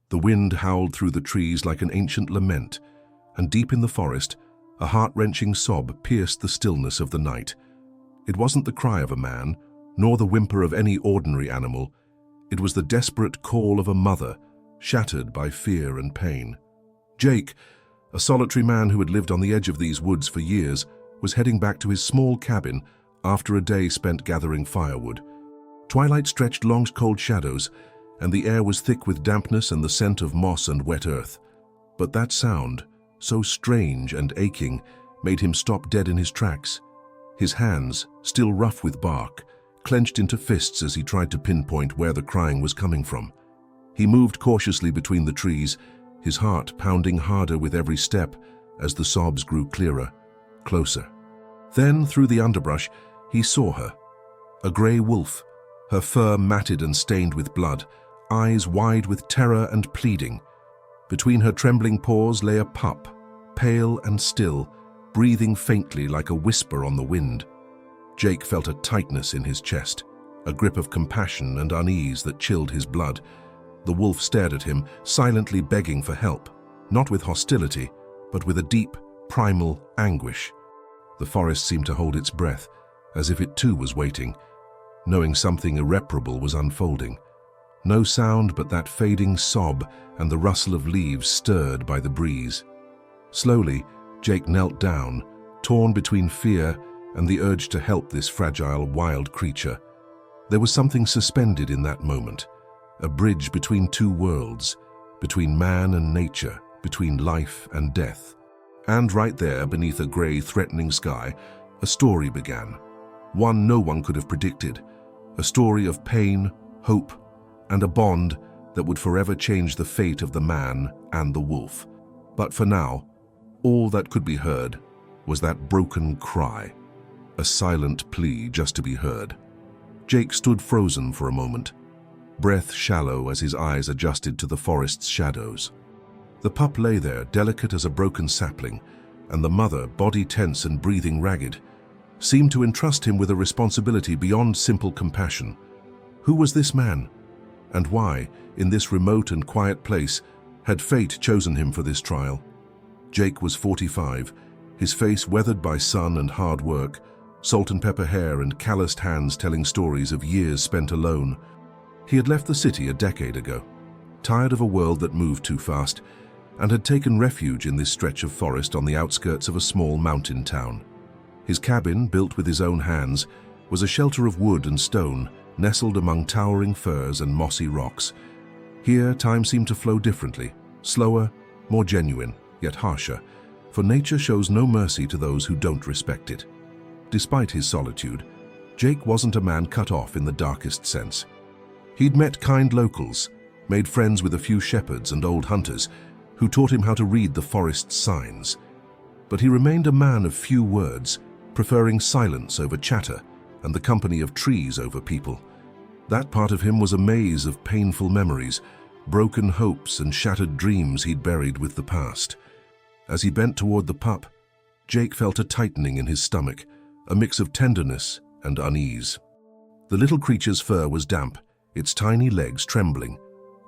The wind howled through the trees like an ancient lament, and deep in the forest, a heart-wrenching sob pierced the stillness of the night. It wasn't the cry of a man, nor the whimper of any ordinary animal. It was the desperate call of a mother, shattered by fear and pain. Jake, a solitary man who had lived on the edge of these woods for years, was heading back to his small cabin after a day spent gathering firewood. Twilight stretched long, cold shadows, and the air was thick with dampness and the scent of moss and wet earth. But that sound, so strange and aching, made him stop dead in his tracks. His hands, still rough with bark, clenched into fists as he tried to pinpoint where the crying was coming from. He moved cautiously between the trees, his heart pounding harder with every step as the sobs grew clearer, closer. Then, through the underbrush, he saw her. A grey wolf, her fur matted and stained with blood, eyes wide with terror and pleading. Between her trembling paws lay a pup, pale and still, breathing faintly like a whisper on the wind. Jake felt a tightness in his chest, a grip of compassion and unease that chilled his blood. The wolf stared at him, silently begging for help, not with hostility, but with a deep, primal anguish. The forest seemed to hold its breath, as if it too was waiting, knowing something irreparable was unfolding. No sound but that fading sob and the rustle of leaves stirred by the breeze. Slowly, Jake knelt down, torn between fear and the urge to help this fragile, wild creature. There was something suspended in that moment, a bridge between two worlds, between man and nature, between life and death. And right there, beneath a grey, threatening sky, a story began. One no one could have predicted. A story of pain, hope, and a bond that would forever change the fate of the man and the wolf. But for now, all that could be heard was that broken cry, a silent plea just to be heard. Jake stood frozen for a moment, breath shallow as his eyes adjusted to the forest's shadows. The pup lay there, delicate as a broken sapling, and the mother, body tense and breathing ragged, seemed to entrust him with a responsibility beyond simple compassion. Who was this man? And why, in this remote and quiet place, had fate chosen him for this trial? Jake was 45, his face weathered by sun and hard work, salt and pepper hair and calloused hands telling stories of years spent alone. He had left the city a decade ago, tired of a world that moved too fast, and had taken refuge in this stretch of forest on the outskirts of a small mountain town. His cabin, built with his own hands, was a shelter of wood and stone, nestled among towering firs and mossy rocks. Here, time seemed to flow differently, slower, more genuine, yet harsher, for nature shows no mercy to those who don't respect it. Despite his solitude, Jake wasn't a man cut off in the darkest sense. He'd met kind locals, made friends with a few shepherds and old hunters, who taught him how to read the forest's signs. But he remained a man of few words, preferring silence over chatter and the company of trees over people. That part of him was a maze of painful memories, broken hopes and shattered dreams he'd buried with the past. As he bent toward the pup, Jake felt a tightening in his stomach, a mix of tenderness and unease. The little creature's fur was damp, its tiny legs trembling,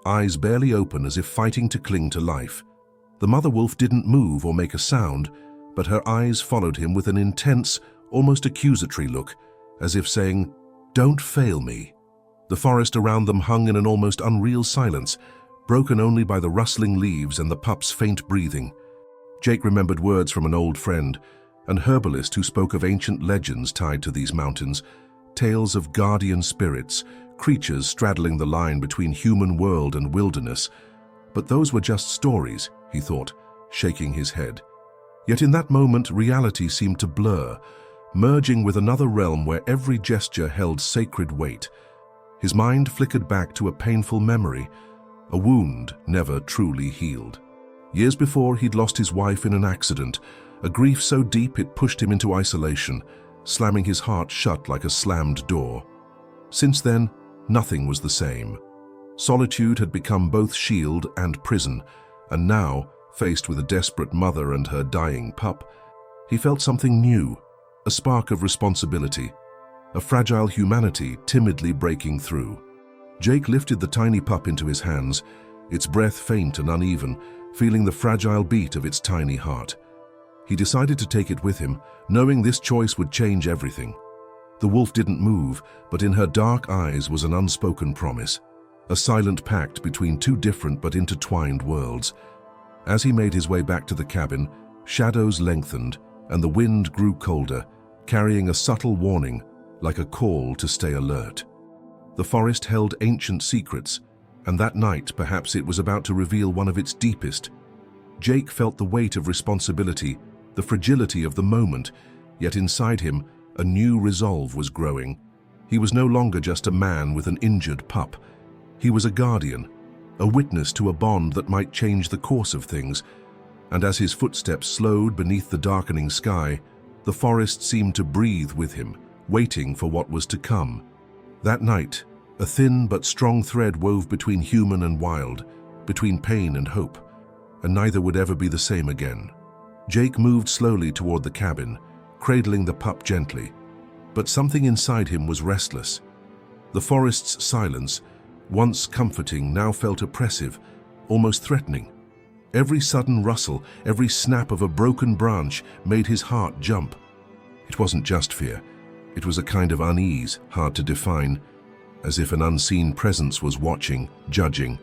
eyes barely open as if fighting to cling to life. The mother wolf didn't move or make a sound, but her eyes followed him with an intense, almost accusatory look, as if saying, "Don't fail me." The forest around them hung in an almost unreal silence, broken only by the rustling leaves and the pup's faint breathing. Jake remembered words from an old friend, an herbalist who spoke of ancient legends tied to these mountains, tales of guardian spirits, creatures straddling the line between human world and wilderness. But those were just stories, he thought, shaking his head. Yet in that moment, reality seemed to blur, merging with another realm where every gesture held sacred weight. His mind flickered back to a painful memory, a wound never truly healed. Years before, he'd lost his wife in an accident, a grief so deep it pushed him into isolation, slamming his heart shut like a slammed door. Since then, nothing was the same. Solitude had become both shield and prison, and now, faced with a desperate mother and her dying pup, he felt something new, a spark of responsibility, a fragile humanity timidly breaking through. Jake lifted the tiny pup into his hands, its breath faint and uneven, feeling the fragile beat of its tiny heart. He decided to take it with him, knowing this choice would change everything. The wolf didn't move, but in her dark eyes was an unspoken promise, a silent pact between two different but intertwined worlds. As he made his way back to the cabin, shadows lengthened and the wind grew colder, carrying a subtle warning, like a call to stay alert. The forest held ancient secrets, and that night perhaps it was about to reveal one of its deepest. Jake felt the weight of responsibility, the fragility of the moment, yet inside him a new resolve was growing. He was no longer just a man with an injured pup. He was a guardian, a witness to a bond that might change the course of things. And as his footsteps slowed beneath the darkening sky, the forest seemed to breathe with him, waiting for what was to come. That night, a thin but strong thread wove between human and wild, between pain and hope, and neither would ever be the same again. Jake moved slowly toward the cabin, cradling the pup gently, but something inside him was restless. The forest's silence, once comforting, now felt oppressive, almost threatening. Every sudden rustle, every snap of a broken branch made his heart jump. It wasn't just fear. It was a kind of unease, hard to define, as if an unseen presence was watching, judging.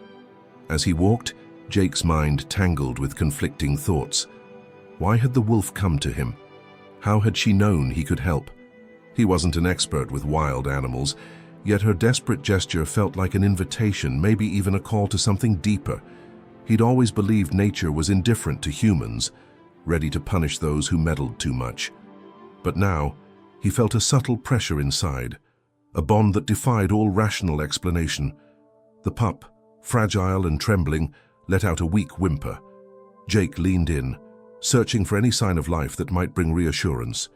As he walked, Jake's mind tangled with conflicting thoughts. Why had the wolf come to him? How had she known he could help? He wasn't an expert with wild animals, yet her desperate gesture felt like an invitation, maybe even a call to something deeper. He'd always believed nature was indifferent to humans, ready to punish those who meddled too much. But now, he felt a subtle pressure inside, a bond that defied all rational explanation. The pup, fragile and trembling, let out a weak whimper. Jake leaned in, searching for any sign of life that might bring reassurance.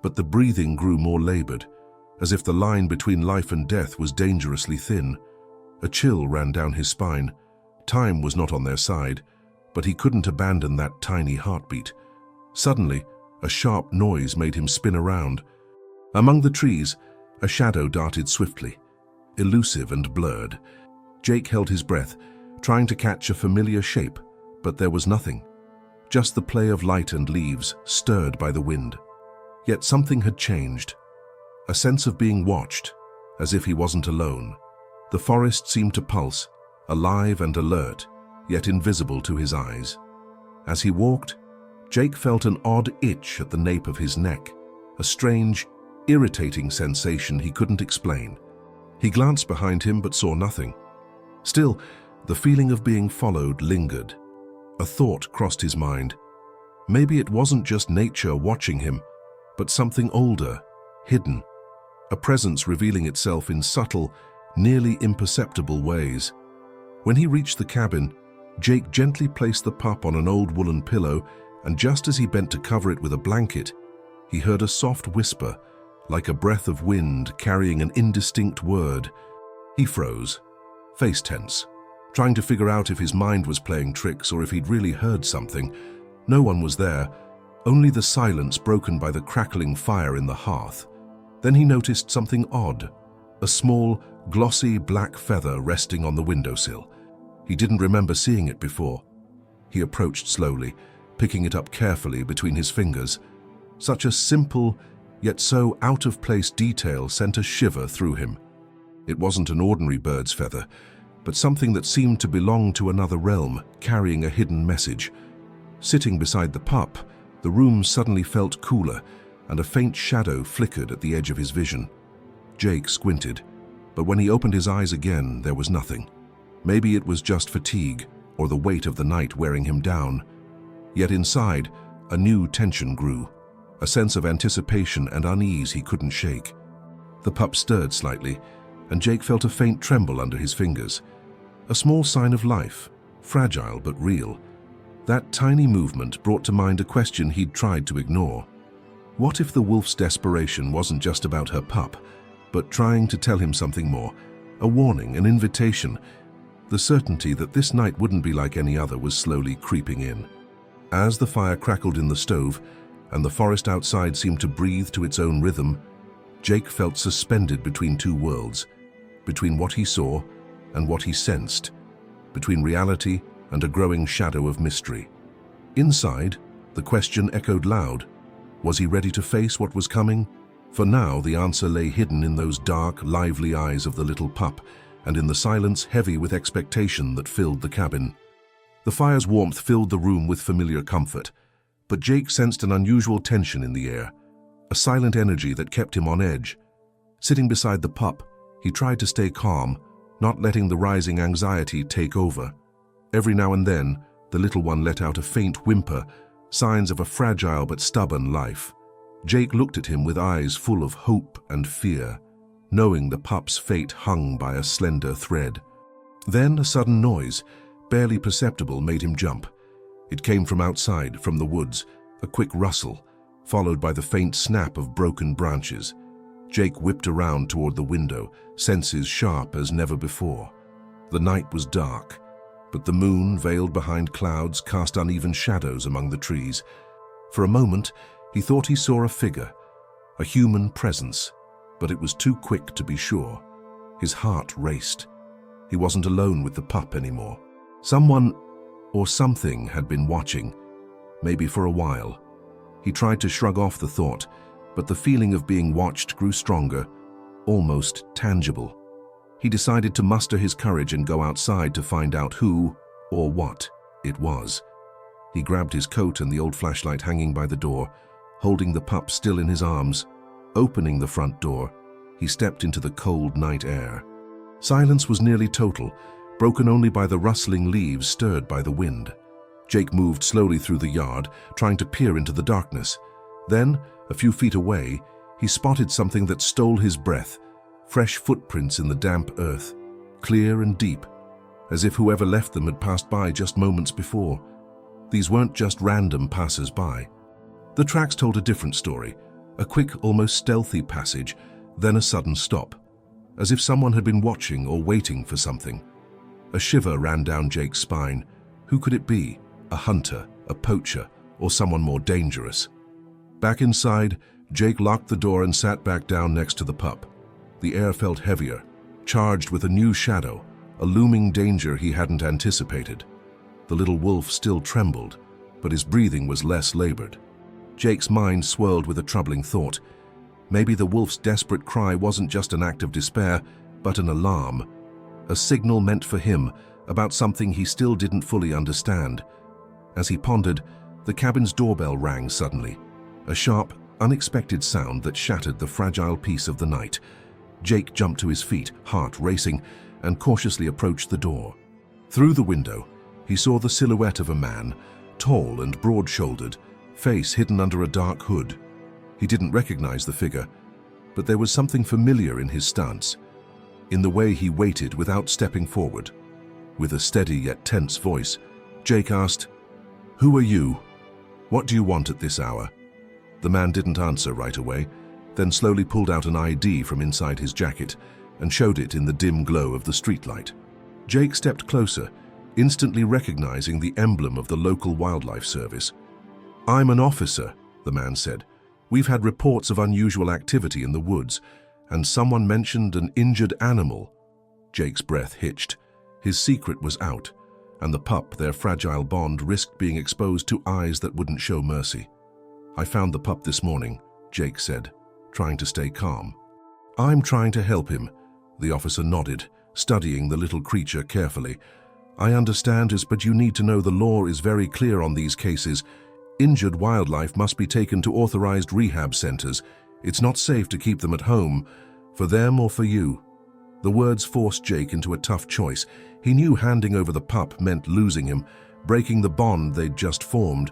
But the breathing grew more labored, as if the line between life and death was dangerously thin. A chill ran down his spine. Time was not on their side, but he couldn't abandon that tiny heartbeat. Suddenly, a sharp noise made him spin around. Among the trees, a shadow darted swiftly, elusive and blurred. Jake held his breath, trying to catch a familiar shape, but there was nothing. Just the play of light and leaves, stirred by the wind. Yet something had changed. A sense of being watched, as if he wasn't alone. The forest seemed to pulse, alive and alert, yet invisible to his eyes. As he walked, Jake felt an odd itch at the nape of his neck, a strange, irritating sensation he couldn't explain. He glanced behind him but saw nothing. Still, the feeling of being followed lingered. A thought crossed his mind. Maybe it wasn't just nature watching him, but something older, hidden. A presence revealing itself in subtle, nearly imperceptible ways. When he reached the cabin, Jake gently placed the pup on an old woolen pillow, and just as he bent to cover it with a blanket, he heard a soft whisper, like a breath of wind carrying an indistinct word. He froze, face tense, trying to figure out if his mind was playing tricks or if he'd really heard something. No one was there, only the silence broken by the crackling fire in the hearth. Then he noticed something odd, a small, glossy black feather resting on the windowsill. He didn't remember seeing it before. He approached slowly, picking it up carefully between his fingers. Such a simple, yet so out-of-place detail sent a shiver through him. It wasn't an ordinary bird's feather, but something that seemed to belong to another realm, carrying a hidden message. Sitting beside the pup, the room suddenly felt cooler, and a faint shadow flickered at the edge of his vision. Jake squinted, but when he opened his eyes again, there was nothing. Maybe it was just fatigue, or the weight of the night wearing him down. Yet inside, a new tension grew, a sense of anticipation and unease he couldn't shake. The pup stirred slightly, and Jake felt a faint tremble under his fingers. A small sign of life, fragile but real. That tiny movement brought to mind a question he'd tried to ignore. What if the wolf's desperation wasn't just about her pup, but trying to tell him something more? A warning, an invitation. The certainty that this night wouldn't be like any other was slowly creeping in. As the fire crackled in the stove, and the forest outside seemed to breathe to its own rhythm, Jake felt suspended between two worlds, between what he saw and what he sensed. between reality and a growing shadow of mystery. Inside, the question echoed loud. Was he ready to face what was coming? For now, the answer lay hidden in those dark, lively eyes of the little pup, and in the silence heavy with expectation that filled the cabin. The fire's warmth filled the room with familiar comfort, but Jake sensed an unusual tension in the air, a silent energy that kept him on edge. Sitting beside the pup, he tried to stay calm, not letting the rising anxiety take over. Every now and then, the little one let out a faint whimper, signs of a fragile but stubborn life. Jake looked at him with eyes full of hope and fear, knowing the pup's fate hung by a slender thread. Then a sudden noise, barely perceptible, made him jump. It came from outside, from the woods, a quick rustle, followed by the faint snap of broken branches. Jake whipped around toward the window, senses sharp as never before. The night was dark, but the moon, veiled behind clouds, cast uneven shadows among the trees. For a moment, he thought he saw a figure, a human presence, but it was too quick to be sure. His heart raced. He wasn't alone with the pup anymore. Someone or something had been watching, maybe for a while. He tried to shrug off the thought, but the feeling of being watched grew stronger, almost tangible. He decided to muster his courage and go outside to find out who or what it was. He grabbed his coat and the old flashlight hanging by the door, holding the pup still in his arms. Opening the front door, he stepped into the cold night air. Silence was nearly total, broken only by the rustling leaves stirred by the wind. Jake moved slowly through the yard, trying to peer into the darkness. Then, a few feet away, he spotted something that stole his breath. Fresh footprints in the damp earth, clear and deep, as if whoever left them had passed by just moments before. These weren't just random passers-by. The tracks told a different story, a quick, almost stealthy passage, then a sudden stop, as if someone had been watching or waiting for something. A shiver ran down Jake's spine. Who could it be? A hunter, a poacher, or someone more dangerous? Back inside, Jake locked the door and sat back down next to the pup. The air felt heavier, charged with a new shadow, a looming danger he hadn't anticipated. The little wolf still trembled, but his breathing was less labored. Jake's mind swirled with a troubling thought. Maybe the wolf's desperate cry wasn't just an act of despair, but an alarm, a signal meant for him about something he still didn't fully understand. As he pondered, the cabin's doorbell rang suddenly, a sharp, unexpected sound that shattered the fragile peace of the night. Jake jumped to his feet, heart racing, and cautiously approached the door. Through the window, he saw the silhouette of a man, tall and broad-shouldered, face hidden under a dark hood. He didn't recognize the figure, but there was something familiar in his stance, in the way he waited without stepping forward. With a steady yet tense voice, Jake asked, "Who are you? What do you want at this hour?" The man didn't answer right away, then slowly pulled out an ID from inside his jacket and showed it in the dim glow of the streetlight. Jake stepped closer, instantly recognizing the emblem of the local wildlife service. "I'm an officer," the man said. "We've had reports of unusual activity in the woods, and someone mentioned an injured animal." Jake's breath hitched. His secret was out, and the pup, their fragile bond, risked being exposed to eyes that wouldn't show mercy. "I found the pup this morning," Jake said, trying to stay calm. "I'm trying to help him," the officer nodded, studying the little creature carefully. "I understand this, but you need to know the law is very clear on these cases. Injured wildlife must be taken to authorized rehab centers. It's not safe to keep them at home, for them or for you." The words forced Jake into a tough choice. He knew handing over the pup meant losing him, breaking the bond they'd just formed,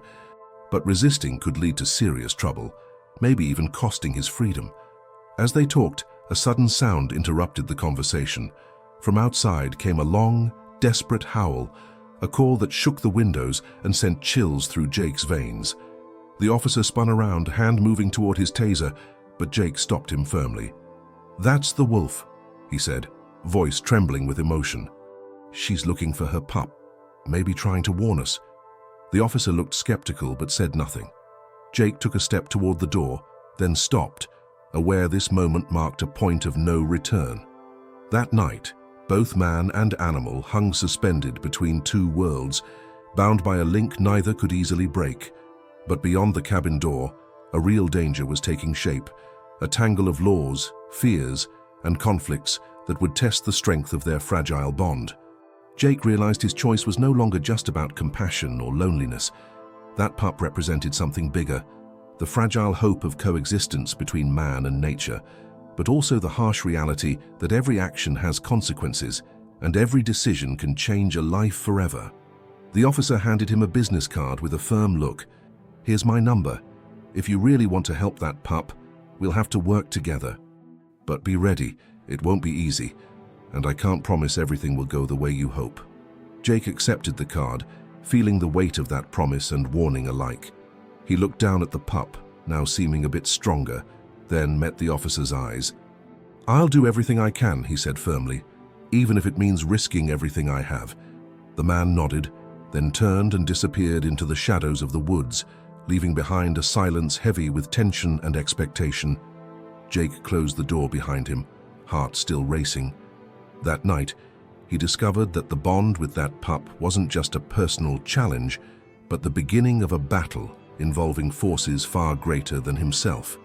but resisting could lead to serious trouble, maybe even costing his freedom. As they talked, a sudden sound interrupted the conversation. From outside came a long, desperate howl, a call that shook the windows and sent chills through Jake's veins. The officer spun around, hand moving toward his taser, but Jake stopped him firmly. "That's the wolf," he said, voice trembling with emotion. "She's looking for her pup, maybe trying to warn us." The officer looked skeptical but said nothing. Jake took a step toward the door, then stopped, aware this moment marked a point of no return. That night, Both man and animal hung suspended between two worlds, bound by a link neither could easily break. But beyond the cabin door, a real danger was taking shape, a tangle of laws, fears, and conflicts that would test the strength of their fragile bond. Jake realized his choice was no longer just about compassion or loneliness. That pup represented something bigger, the fragile hope of coexistence between man and nature, but also the harsh reality that every action has consequences and every decision can change a life forever. The officer handed him a business card with a firm look. "Here's my number. If you really want to help that pup, we'll have to work together. But be ready, it won't be easy, and I can't promise everything will go the way you hope." Jake accepted the card, feeling the weight of that promise and warning alike. He looked down at the pup, now seeming a bit stronger, then met the officer's eyes. "I'll do everything I can," he said firmly, "even if it means risking everything I have." The man nodded, then turned and disappeared into the shadows of the woods, leaving behind a silence heavy with tension and expectation. Jake closed the door behind him, heart still racing. That night, he discovered that the bond with that pup wasn't just a personal challenge, but the beginning of a battle involving forces far greater than himself.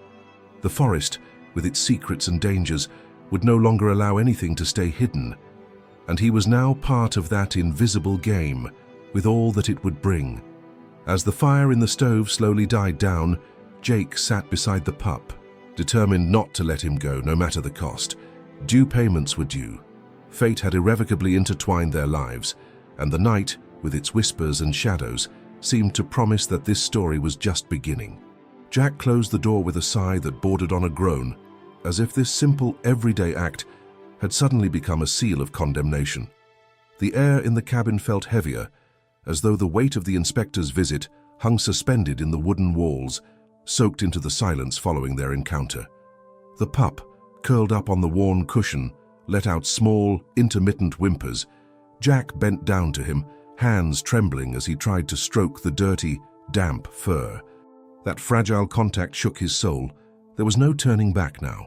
The forest, with its secrets and dangers, would no longer allow anything to stay hidden, and he was now part of that invisible game, with all that it would bring. As the fire in the stove slowly died down, Jake sat beside the pup, determined not to let him go no matter the cost. Due payments were due. Fate had irrevocably intertwined their lives, and the night, with its whispers and shadows, seemed to promise that this story was just beginning. Jack closed the door with a sigh that bordered on a groan, as if this simple, everyday act had suddenly become a seal of condemnation. The air in the cabin felt heavier, as though the weight of the inspector's visit hung suspended in the wooden walls, soaked into the silence following their encounter. The pup, curled up on the worn cushion, let out small, intermittent whimpers. Jack bent down to him, hands trembling as he tried to stroke the dirty, damp fur. That fragile contact shook his soul. There was no turning back now.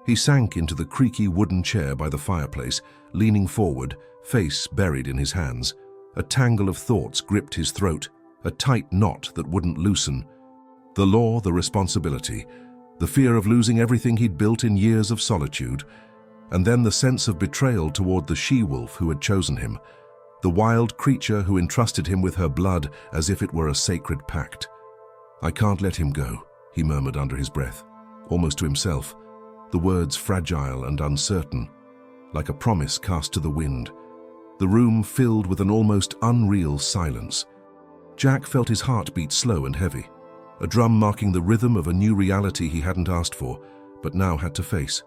He sank into the creaky wooden chair by the fireplace, leaning forward, face buried in his hands. A tangle of thoughts gripped his throat, a tight knot that wouldn't loosen. The law, the responsibility, the fear of losing everything he'd built in years of solitude, and then the sense of betrayal toward the she-wolf who had chosen him, the wild creature who entrusted him with her blood as if it were a sacred pact. "I can't let him go," he murmured under his breath, almost to himself, the words fragile and uncertain, like a promise cast to the wind. The room filled with an almost unreal silence. Jack felt his heart beat slow and heavy, a drum marking the rhythm of a new reality he hadn't asked for, but now had to face.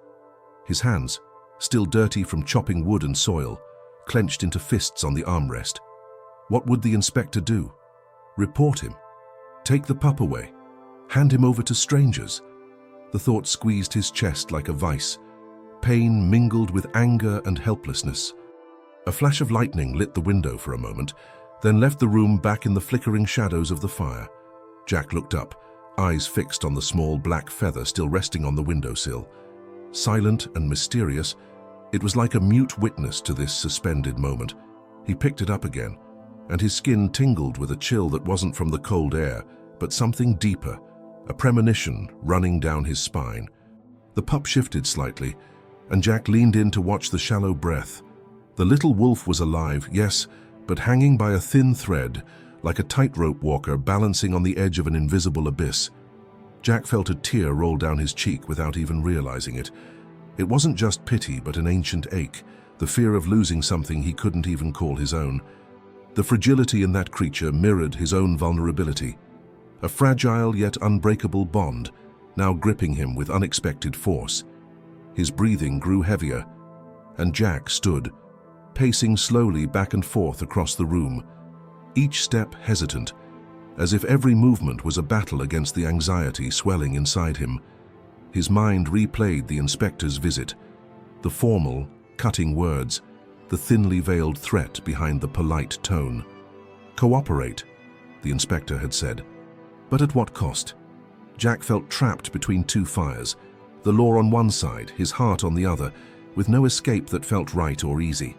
His hands, still dirty from chopping wood and soil, clenched into fists on the armrest. What would the inspector do? Report him? Take the pup away? Hand him over to strangers? The thought squeezed his chest like a vice. Pain mingled with anger and helplessness. A flash of lightning lit the window for a moment, then left the room back in the flickering shadows of the fire. Jack looked up, eyes fixed on the small black feather still resting on the windowsill. Silent and mysterious, it was like a mute witness to this suspended moment. He picked it up again, and his skin tingled with a chill that wasn't from the cold air, but something deeper, a premonition running down his spine. The pup shifted slightly, and Jack leaned in to watch the shallow breath. The little wolf was alive, yes, but hanging by a thin thread, like a tightrope walker balancing on the edge of an invisible abyss. Jack felt a tear roll down his cheek without even realizing it. It wasn't just pity, but an ancient ache, the fear of losing something he couldn't even call his own. The fragility in that creature mirrored his own vulnerability. A fragile yet unbreakable bond, now gripping him with unexpected force. His breathing grew heavier, and Jack stood, pacing slowly back and forth across the room, each step hesitant, as if every movement was a battle against the anxiety swelling inside him. His mind replayed the inspector's visit, the formal, cutting words, the thinly veiled threat behind the polite tone. "Cooperate," the inspector had said. But at what cost? Jack felt trapped between two fires, the law on one side, his heart on the other, with no escape that felt right or easy.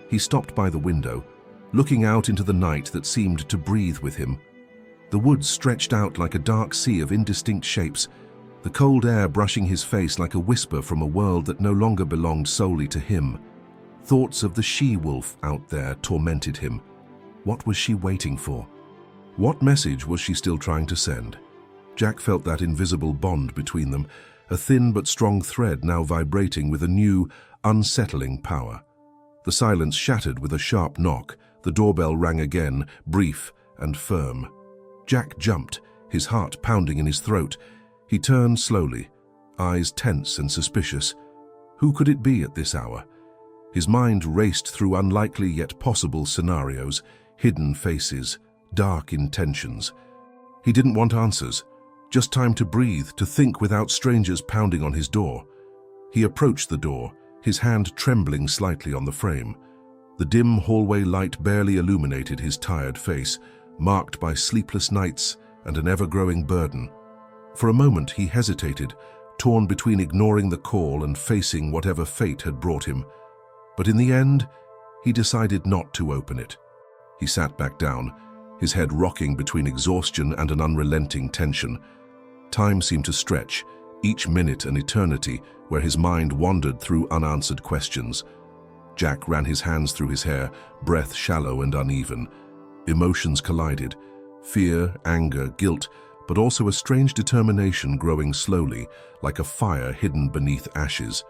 He stopped by the window, looking out into the night that seemed to breathe with him. The woods stretched out like a dark sea of indistinct shapes, the cold air brushing his face like a whisper from a world that no longer belonged solely to him. Thoughts of the she-wolf out there tormented him. What was she waiting for? What message was she still trying to send? Jack felt that invisible bond between them, a thin but strong thread now vibrating with a new, unsettling power. The silence shattered with a sharp knock. The doorbell rang again, brief and firm. Jack jumped, his heart pounding in his throat. He turned slowly, eyes tense and suspicious. Who could it be at this hour? His mind raced through unlikely yet possible scenarios, hidden faces, dark intentions. He didn't want answers, just time to breathe, to think without strangers pounding on his door. He approached the door, his hand trembling slightly on the frame. The dim hallway light barely illuminated his tired face, marked by sleepless nights and an ever-growing burden. For a moment he hesitated, torn between ignoring the call and facing whatever fate had brought him. But in the end, he decided not to open it. He sat back down, his head rocking between exhaustion and an unrelenting tension. Time seemed to stretch, each minute an eternity, where his mind wandered through unanswered questions. Jack ran his hands through his hair, breath shallow and uneven. Emotions collided, fear, anger, guilt, but also a strange determination growing slowly, like a fire hidden beneath ashes.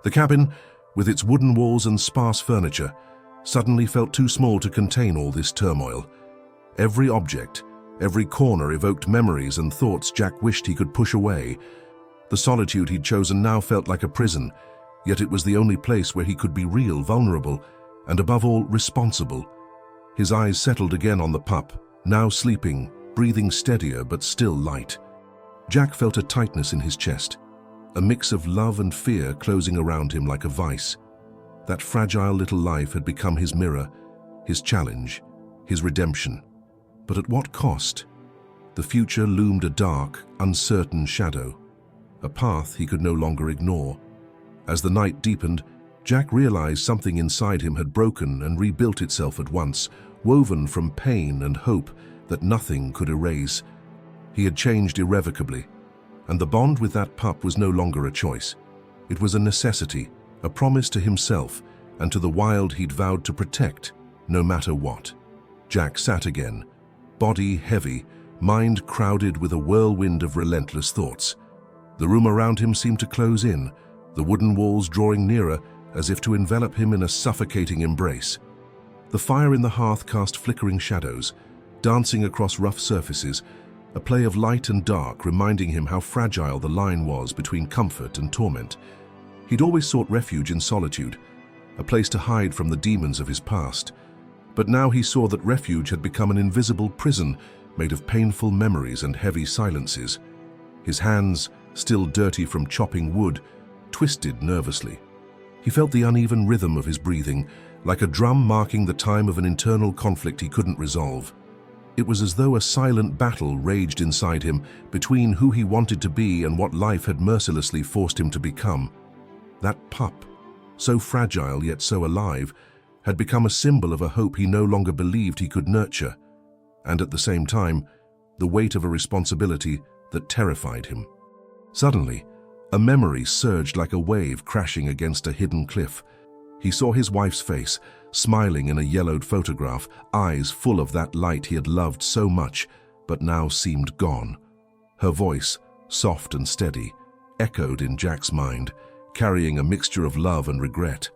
The cabin, with its wooden walls and sparse furniture, suddenly felt too small to contain all this turmoil. Every object, every corner evoked memories and thoughts Jack wished he could push away. The solitude he'd chosen now felt like a prison, yet it was the only place where he could be real, vulnerable, and above all, responsible. His eyes settled again on the pup, now sleeping, breathing steadier but still light. Jack felt a tightness in his chest, a mix of love and fear closing around him like a vice. That fragile little life had become his mirror, his challenge, his redemption. But at what cost? The future loomed a dark, uncertain shadow, a path he could no longer ignore. As the night deepened, Jack realized something inside him had broken and rebuilt itself at once, woven from pain and hope that nothing could erase. He had changed irrevocably, and the bond with that pup was no longer a choice. It was a necessity, a promise to himself and to the wild he'd vowed to protect, no matter what. Jack sat again, body heavy, mind crowded with a whirlwind of relentless thoughts. The room around him seemed to close in, the wooden walls drawing nearer as if to envelop him in a suffocating embrace. The fire in the hearth cast flickering shadows, dancing across rough surfaces, a play of light and dark reminding him how fragile the line was between comfort and torment. He'd always sought refuge in solitude, a place to hide from the demons of his past. But now he saw that refuge had become an invisible prison made of painful memories and heavy silences. His hands, still dirty from chopping wood, twisted nervously. He felt the uneven rhythm of his breathing, like a drum marking the time of an internal conflict he couldn't resolve. It was as though a silent battle raged inside him between who he wanted to be and what life had mercilessly forced him to become. That pup, so fragile yet so alive, had become a symbol of a hope he no longer believed he could nurture, and at the same time, the weight of a responsibility that terrified him. Suddenly, a memory surged like a wave crashing against a hidden cliff. He saw his wife's face, smiling in a yellowed photograph, eyes full of that light he had loved so much, but now seemed gone. Her voice, soft and steady, echoed in Jack's mind, carrying a mixture of love and regret.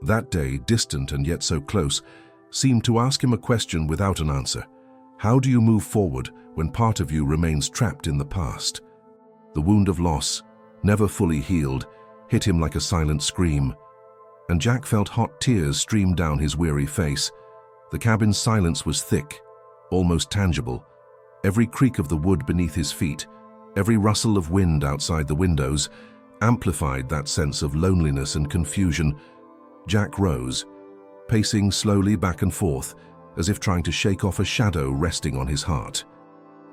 That day, distant and yet so close, seemed to ask him a question without an answer. How do you move forward when part of you remains trapped in the past? The wound of loss, never fully healed, hit him like a silent scream, and Jack felt hot tears stream down his weary face. The cabin's silence was thick, almost tangible. Every creak of the wood beneath his feet, every rustle of wind outside the windows, amplified that sense of loneliness and confusion. Jack rose, pacing slowly back and forth, as if trying to shake off a shadow resting on his heart.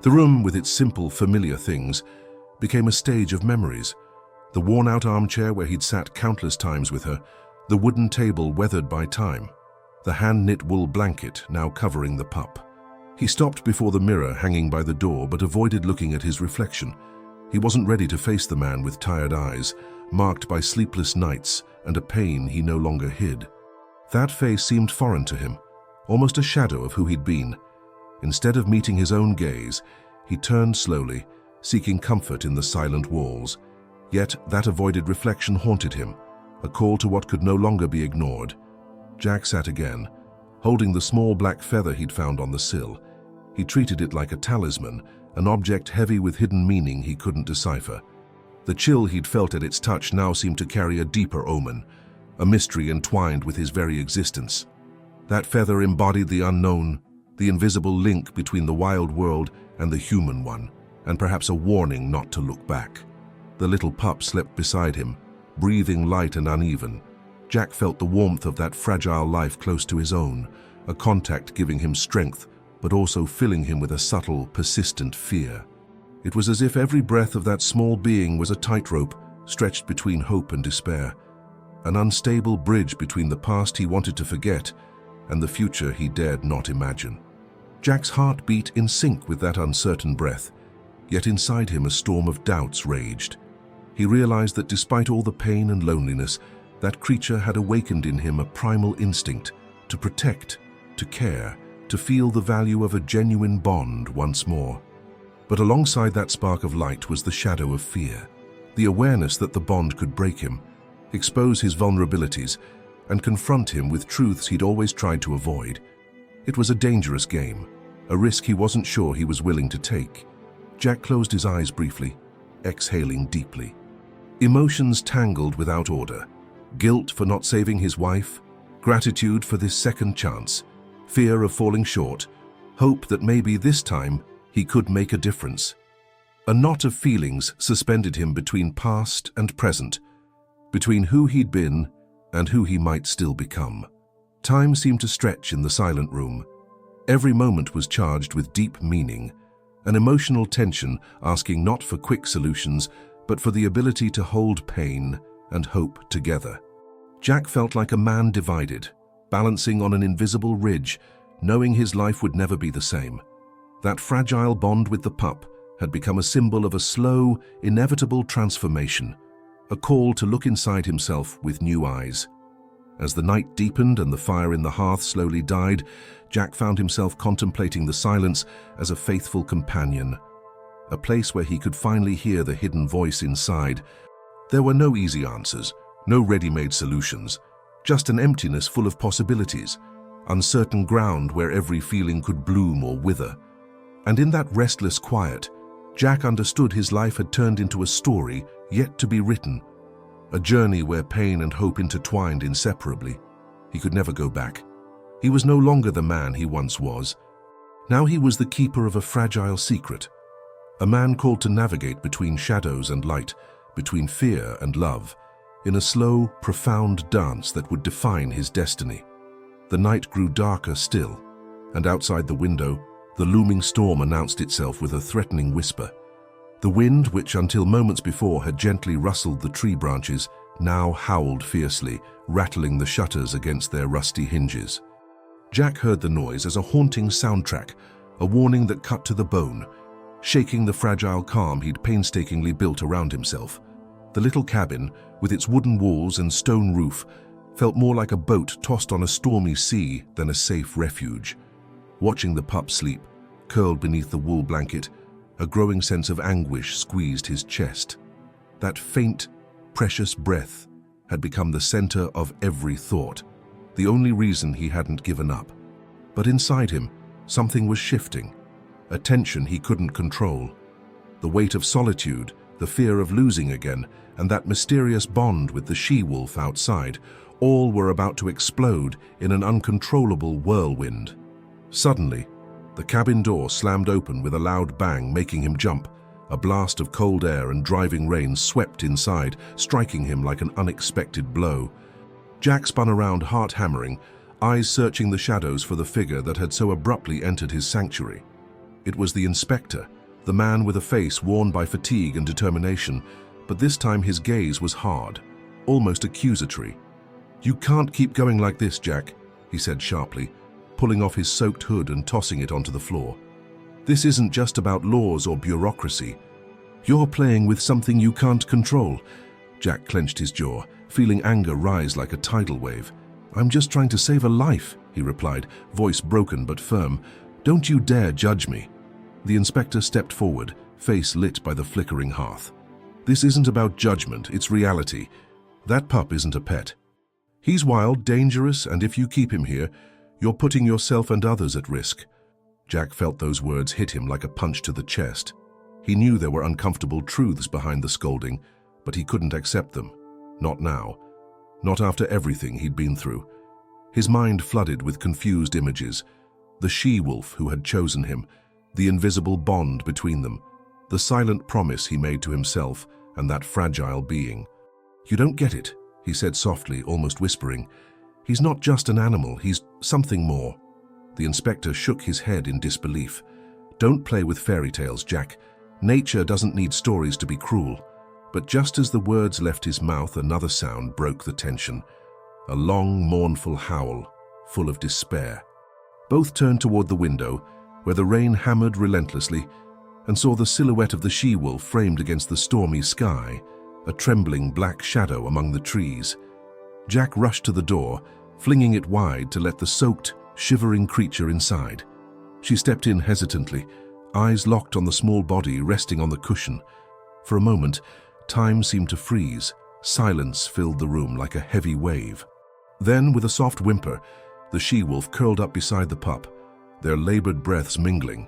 The room, with its simple, familiar things, became a stage of memories, The worn-out armchair where he'd sat countless times with her, the wooden table weathered by time, the hand-knit wool blanket now covering the pup. He stopped before the mirror hanging by the door but avoided looking at his reflection. He wasn't ready to face the man with tired eyes, marked by sleepless nights and a pain he no longer hid. That face seemed foreign to him, almost a shadow of who he'd been. Instead of meeting his own gaze, he turned slowly, seeking comfort in the silent walls. Yet that avoided reflection haunted him, a call to what could no longer be ignored. Jack sat again, holding the small black feather he'd found on the sill. He treated it like a talisman, an object heavy with hidden meaning he couldn't decipher. The chill he'd felt at its touch now seemed to carry a deeper omen, a mystery entwined with his very existence. That feather embodied the unknown, the invisible link between the wild world and the human one, and perhaps a warning not to look back. The little pup slept beside him, breathing light and uneven. Jack felt the warmth of that fragile life close to his own, a contact giving him strength, but also filling him with a subtle, persistent fear. It was as if every breath of that small being was a tightrope stretched between hope and despair, an unstable bridge between the past he wanted to forget and the future he dared not imagine. Jack's heart beat in sync with that uncertain breath, yet inside him a storm of doubts raged. He realized that despite all the pain and loneliness, that creature had awakened in him a primal instinct to protect, to care, to feel the value of a genuine bond once more. But alongside that spark of light was the shadow of fear, the awareness that the bond could break him, expose his vulnerabilities, and confront him with truths he'd always tried to avoid. It was a dangerous game, a risk he wasn't sure he was willing to take. Jack closed his eyes briefly, exhaling deeply. Emotions tangled without order. Guilt for not saving his wife, gratitude for this second chance, fear of falling short, hope that maybe this time he could make a difference. A knot of feelings suspended him between past and present, between who he'd been and who he might still become. Time seemed to stretch in the silent room. Every moment was charged with deep meaning, an emotional tension asking not for quick solutions, but for the ability to hold pain and hope together. Jack felt like a man divided, balancing on an invisible ridge, knowing his life would never be the same. That fragile bond with the pup had become a symbol of a slow, inevitable transformation, a call to look inside himself with new eyes. As the night deepened and the fire in the hearth slowly died, Jack found himself contemplating the silence as a faithful companion, a place where he could finally hear the hidden voice inside. There were no easy answers, no ready-made solutions, just an emptiness full of possibilities, uncertain ground where every feeling could bloom or wither. And in that restless quiet, Jack understood his life had turned into a story yet to be written, a journey where pain and hope intertwined inseparably. He could never go back. He was no longer the man he once was. Now he was the keeper of a fragile secret, a man called to navigate between shadows and light, between fear and love, in a slow, profound dance that would define his destiny. The night grew darker still, and outside the window, the looming storm announced itself with a threatening whisper. The wind, which until moments before had gently rustled the tree branches, now howled fiercely, rattling the shutters against their rusty hinges. Jack heard the noise as a haunting soundtrack, a warning that cut to the bone, shaking the fragile calm he'd painstakingly built around himself. The little cabin, with its wooden walls and stone roof, felt more like a boat tossed on a stormy sea than a safe refuge. Watching the pup sleep, curled beneath the wool blanket, a growing sense of anguish squeezed his chest. That faint, precious breath had become the center of every thought, the only reason he hadn't given up. But inside him, something was shifting, a tension he couldn't control. The weight of solitude, the fear of losing again, and that mysterious bond with the she-wolf outside, all were about to explode in an uncontrollable whirlwind. Suddenly, the cabin door slammed open with a loud bang, making him jump. A blast of cold air and driving rain swept inside, striking him like an unexpected blow. Jack spun around, heart hammering, eyes searching the shadows for the figure that had so abruptly entered his sanctuary. It was the inspector, the man with a face worn by fatigue and determination, but this time his gaze was hard, almost accusatory. "You can't keep going like this, Jack," he said sharply, pulling off his soaked hood and tossing it onto the floor. "This isn't just about laws or bureaucracy. You're playing with something you can't control." Jack clenched his jaw, feeling anger rise like a tidal wave. "I'm just trying to save a life," he replied, voice broken but firm. "Don't you dare judge me." The inspector stepped forward, face lit by the flickering hearth. "This isn't about judgment, it's reality. That pup isn't a pet. He's wild, dangerous, and if you keep him here, you're putting yourself and others at risk." Jack felt those words hit him like a punch to the chest. He knew there were uncomfortable truths behind the scolding, but he couldn't accept them. Not now. Not after everything he'd been through. His mind flooded with confused images. The she-wolf who had chosen him, the invisible bond between them, the silent promise he made to himself and that fragile being. "You don't get it," he said softly, almost whispering. "He's not just an animal, he's something more." The inspector shook his head in disbelief. "Don't play with fairy tales, Jack. Nature doesn't need stories to be cruel." But just as the words left his mouth, another sound broke the tension. A long, mournful howl, full of despair. Both turned toward the window, where the rain hammered relentlessly, and saw the silhouette of the she-wolf framed against the stormy sky, a trembling black shadow among the trees. Jack rushed to the door, flinging it wide to let the soaked, shivering creature inside. She stepped in hesitantly, eyes locked on the small body resting on the cushion. For a moment, time seemed to freeze. Silence filled the room like a heavy wave. Then, with a soft whimper, the she-wolf curled up beside the pup, their labored breaths mingling.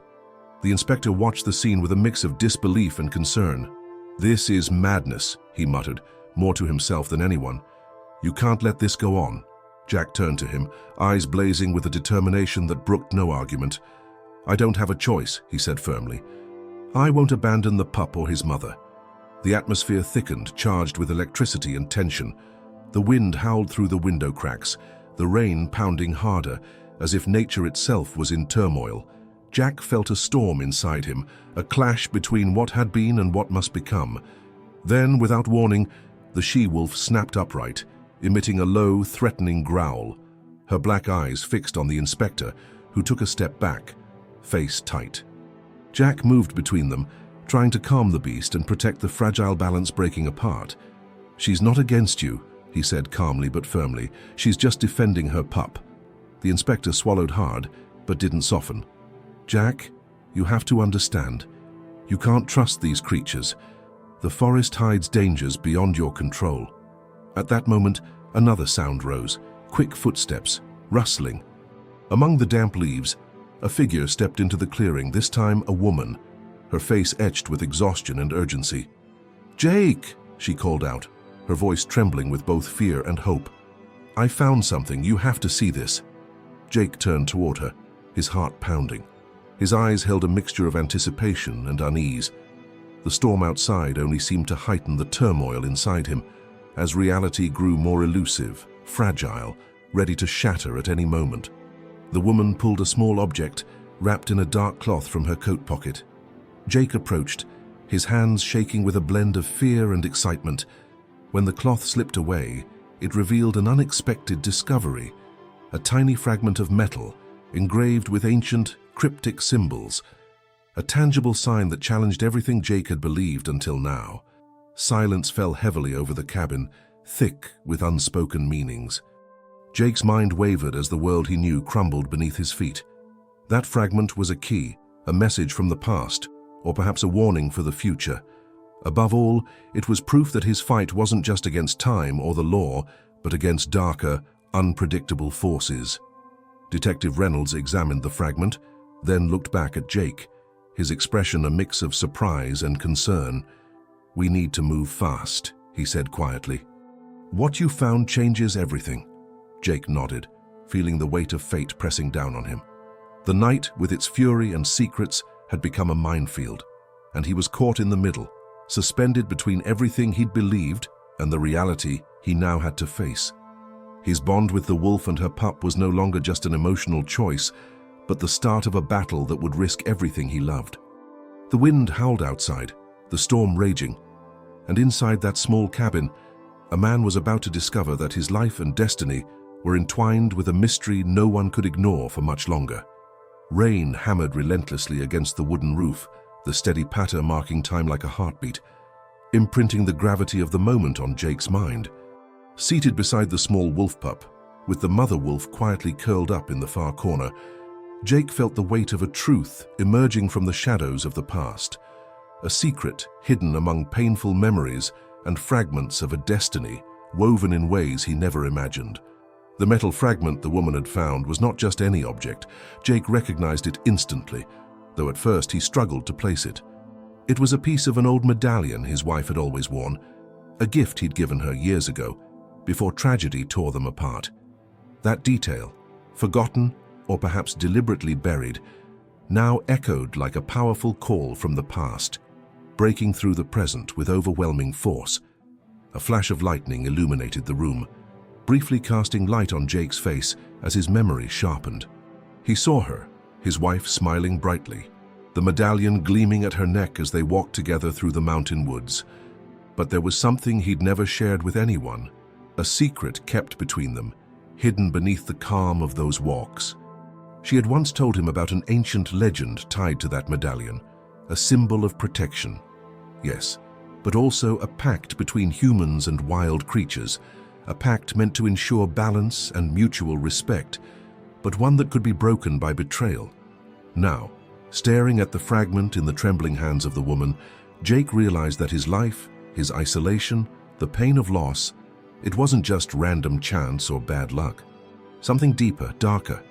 The inspector watched the scene with a mix of disbelief and concern. "This is madness," he muttered, more to himself than anyone. "You can't let this go on." Jack turned to him, eyes blazing with a determination that brooked no argument. "I don't have a choice," he said firmly. "I won't abandon the pup or his mother." The atmosphere thickened, charged with electricity and tension. The wind howled through the window cracks, the rain pounding harder, as if nature itself was in turmoil. Jack felt a storm inside him, a clash between what had been and what must become. Then, without warning, the she-wolf snapped upright, emitting a low, threatening growl, her black eyes fixed on the inspector, who took a step back, face tight. Jack moved between them, trying to calm the beast and protect the fragile balance breaking apart. "She's not against you," he said calmly but firmly. "She's just defending her pup." The inspector swallowed hard, but didn't soften. "Jack, you have to understand. You can't trust these creatures. The forest hides dangers beyond your control." At that moment, another sound rose, quick footsteps, rustling. Among the damp leaves, a figure stepped into the clearing, this time a woman, her face etched with exhaustion and urgency. "Jake!" she called out, her voice trembling with both fear and hope. "I found something. You have to see this." Jake turned toward her, his heart pounding. His eyes held a mixture of anticipation and unease. The storm outside only seemed to heighten the turmoil inside him, as reality grew more elusive, fragile, ready to shatter at any moment. The woman pulled a small object, wrapped in a dark cloth, from her coat pocket. Jake approached, his hands shaking with a blend of fear and excitement. When the cloth slipped away, it revealed an unexpected discovery, a tiny fragment of metal engraved with ancient, cryptic symbols, a tangible sign that challenged everything Jake had believed until now. Silence fell heavily over the cabin, thick with unspoken meanings. Jake's mind wavered as the world he knew crumbled beneath his feet. That fragment was a key, a message from the past, or perhaps a warning for the future. Above all, it was proof that his fight wasn't just against time or the law, but against darker, unpredictable forces. Detective Reynolds examined the fragment, then looked back at Jake, his expression a mix of surprise and concern. "We need to move fast," he said quietly. "What you found changes everything." Jake nodded, feeling the weight of fate pressing down on him. The night, with its fury and secrets, had become a minefield, and he was caught in the middle, suspended between everything he'd believed and the reality he now had to face. His bond with the wolf and her pup was no longer just an emotional choice, but the start of a battle that would risk everything he loved. The wind howled outside, the storm raging. and inside that small cabin, a man was about to discover that his life and destiny were entwined with a mystery no one could ignore for much longer. Rain hammered relentlessly against the wooden roof, the steady patter marking time like a heartbeat, imprinting the gravity of the moment on Jake's mind. Seated beside the small wolf pup, with the mother wolf quietly curled up in the far corner, Jake felt the weight of a truth emerging from the shadows of the past, a secret hidden among painful memories and fragments of a destiny woven in ways he never imagined. The metal fragment the woman had found was not just any object. Jake recognized it instantly, though at first he struggled to place it. It was a piece of an old medallion his wife had always worn, a gift he'd given her years ago, before tragedy tore them apart. That detail, forgotten or perhaps deliberately buried, now echoed like a powerful call from the past, breaking through the present with overwhelming force. A flash of lightning illuminated the room, briefly casting light on Jake's face as his memory sharpened. He saw her, his wife smiling brightly, the medallion gleaming at her neck as they walked together through the mountain woods. But there was something he'd never shared with anyone, a secret kept between them, hidden beneath the calm of those walks. She had once told him about an ancient legend tied to that medallion, a symbol of protection. Yes, but also a pact between humans and wild creatures, a pact meant to ensure balance and mutual respect, but one that could be broken by betrayal. Now, staring at the fragment in the trembling hands of the woman, Jake realized that his life, his isolation, the pain of loss, it wasn't just random chance or bad luck. Something deeper, darker,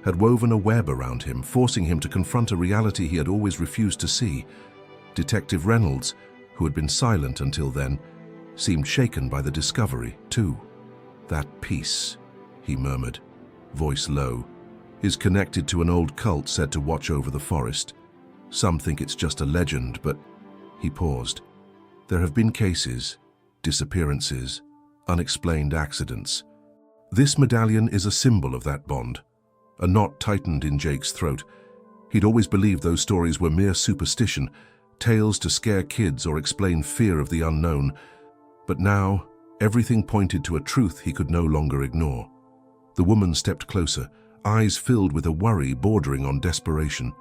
had woven a web around him, forcing him to confront a reality he had always refused to see. Detective Reynolds, who had been silent until then, seemed shaken by the discovery, too. "That piece," he murmured, voice low, "is connected to an old cult said to watch over the forest. Some think it's just a legend, but..." He paused. "There have been cases, disappearances, unexplained accidents. This medallion is a symbol of that bond." A knot tightened in Jake's throat. He'd always believed those stories were mere superstition, tales to scare kids or explain fear of the unknown. But now, everything pointed to a truth he could no longer ignore. The woman stepped closer, eyes filled with a worry bordering on desperation.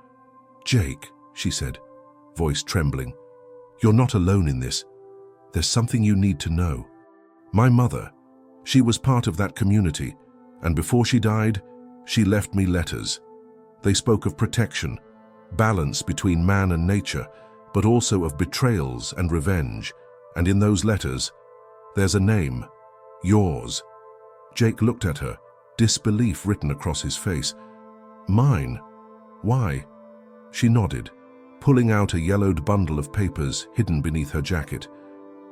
"Jake," she said, voice trembling, "you're not alone in this. There's something you need to know. My mother, she was part of that community, and before she died, she left me letters. They spoke of protection, balance between man and nature, but also of betrayals and revenge. And in those letters, there's a name, yours." Jake looked at her, disbelief written across his face. "Mine? Why?" She nodded, pulling out a yellowed bundle of papers hidden beneath her jacket.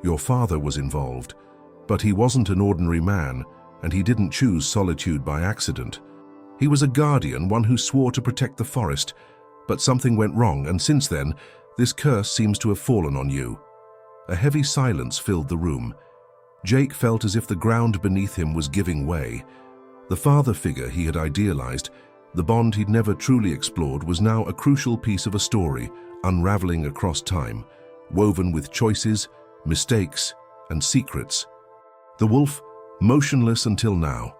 "Your father was involved, but he wasn't an ordinary man, and he didn't choose solitude by accident. He was a guardian, one who swore to protect the forest, but something went wrong, and since then, this curse seems to have fallen on you." A heavy silence filled the room. Jake felt as if the ground beneath him was giving way. The father figure he had idealized, the bond he'd never truly explored, was now a crucial piece of a story, unraveling across time, woven with choices, mistakes, and secrets. The wolf, motionless until now,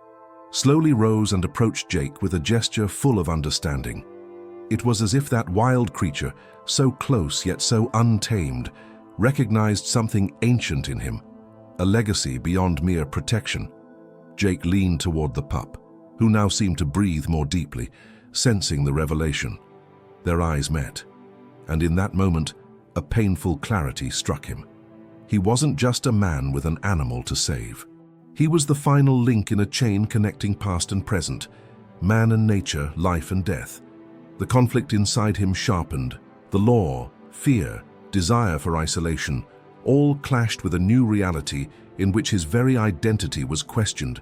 slowly rose and approached Jake with a gesture full of understanding. It was as if that wild creature, so close yet so untamed, recognized something ancient in him, a legacy beyond mere protection. Jake leaned toward the pup, who now seemed to breathe more deeply, sensing the revelation. Their eyes met, and in that moment, a painful clarity struck him. He wasn't just a man with an animal to save. He was the final link in a chain connecting past and present, man and nature, life and death. The conflict inside him sharpened. The law, fear, desire for isolation, all clashed with a new reality in which his very identity was questioned.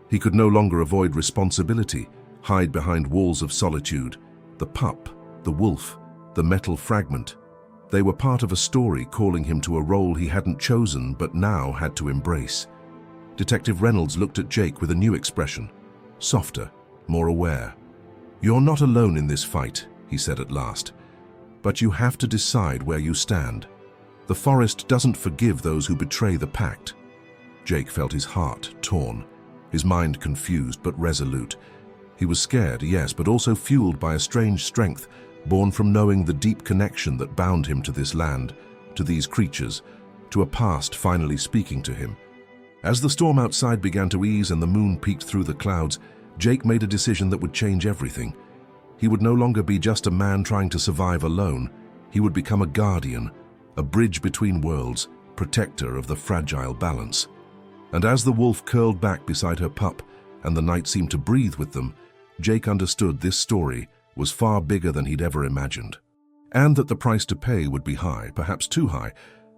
He could no longer avoid responsibility, hide behind walls of solitude. The pup, the wolf, the metal fragment. They were part of a story calling him to a role he hadn't chosen but now had to embrace. Detective Reynolds looked at Jake with a new expression, softer, more aware. "You're not alone in this fight," he said at last, "but you have to decide where you stand. The forest doesn't forgive those who betray the pact. Jake felt his heart torn, his mind confused but resolute. He was scared, yes, but also fueled by a strange strength, born from knowing the deep connection that bound him to this land, to these creatures, to a past finally speaking to him. As the storm outside began to ease and the moon peeked through the clouds, Jake made a decision that would change everything. He would no longer be just a man trying to survive alone. He would become a guardian, a bridge between worlds, protector of the fragile balance. And as the wolf curled back beside her pup and the night seemed to breathe with them, Jake understood this story was far bigger than he'd ever imagined. And that the price to pay would be high, perhaps too high,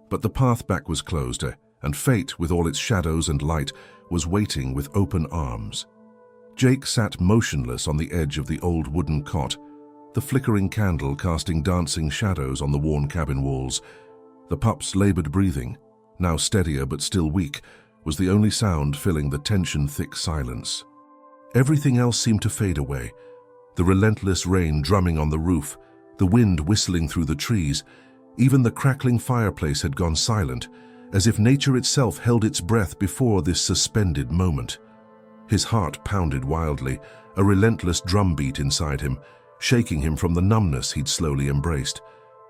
but the path back was closed, and fate, with all its shadows and light, was waiting with open arms. Jake sat motionless on the edge of the old wooden cot, the flickering candle casting dancing shadows on the worn cabin walls. The pup's labored breathing, now steadier but still weak, was the only sound filling the tension-thick silence. Everything else seemed to fade away. The relentless rain drumming on the roof, the wind whistling through the trees, even the crackling fireplace had gone silent, as if nature itself held its breath before this suspended moment. His heart pounded wildly, a relentless drumbeat inside him, shaking him from the numbness he'd slowly embraced.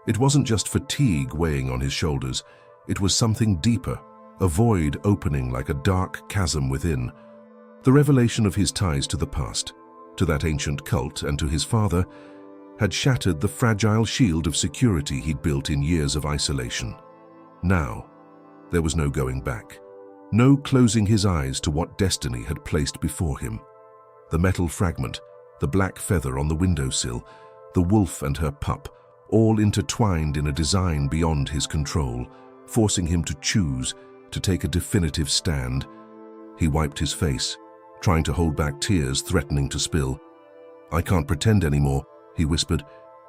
It wasn't just fatigue weighing on his shoulders, it was something deeper, a void opening like a dark chasm within. The revelation of his ties to the past, to that ancient cult and to his father, had shattered the fragile shield of security he'd built in years of isolation. Now, there was no going back, no closing his eyes to what destiny had placed before him. The metal fragment, the black feather on the windowsill, the wolf and her pup, all intertwined in a design beyond his control, forcing him to choose, to take a definitive stand. He wiped his face, trying to hold back tears threatening to spill. "I can't pretend anymore," he whispered,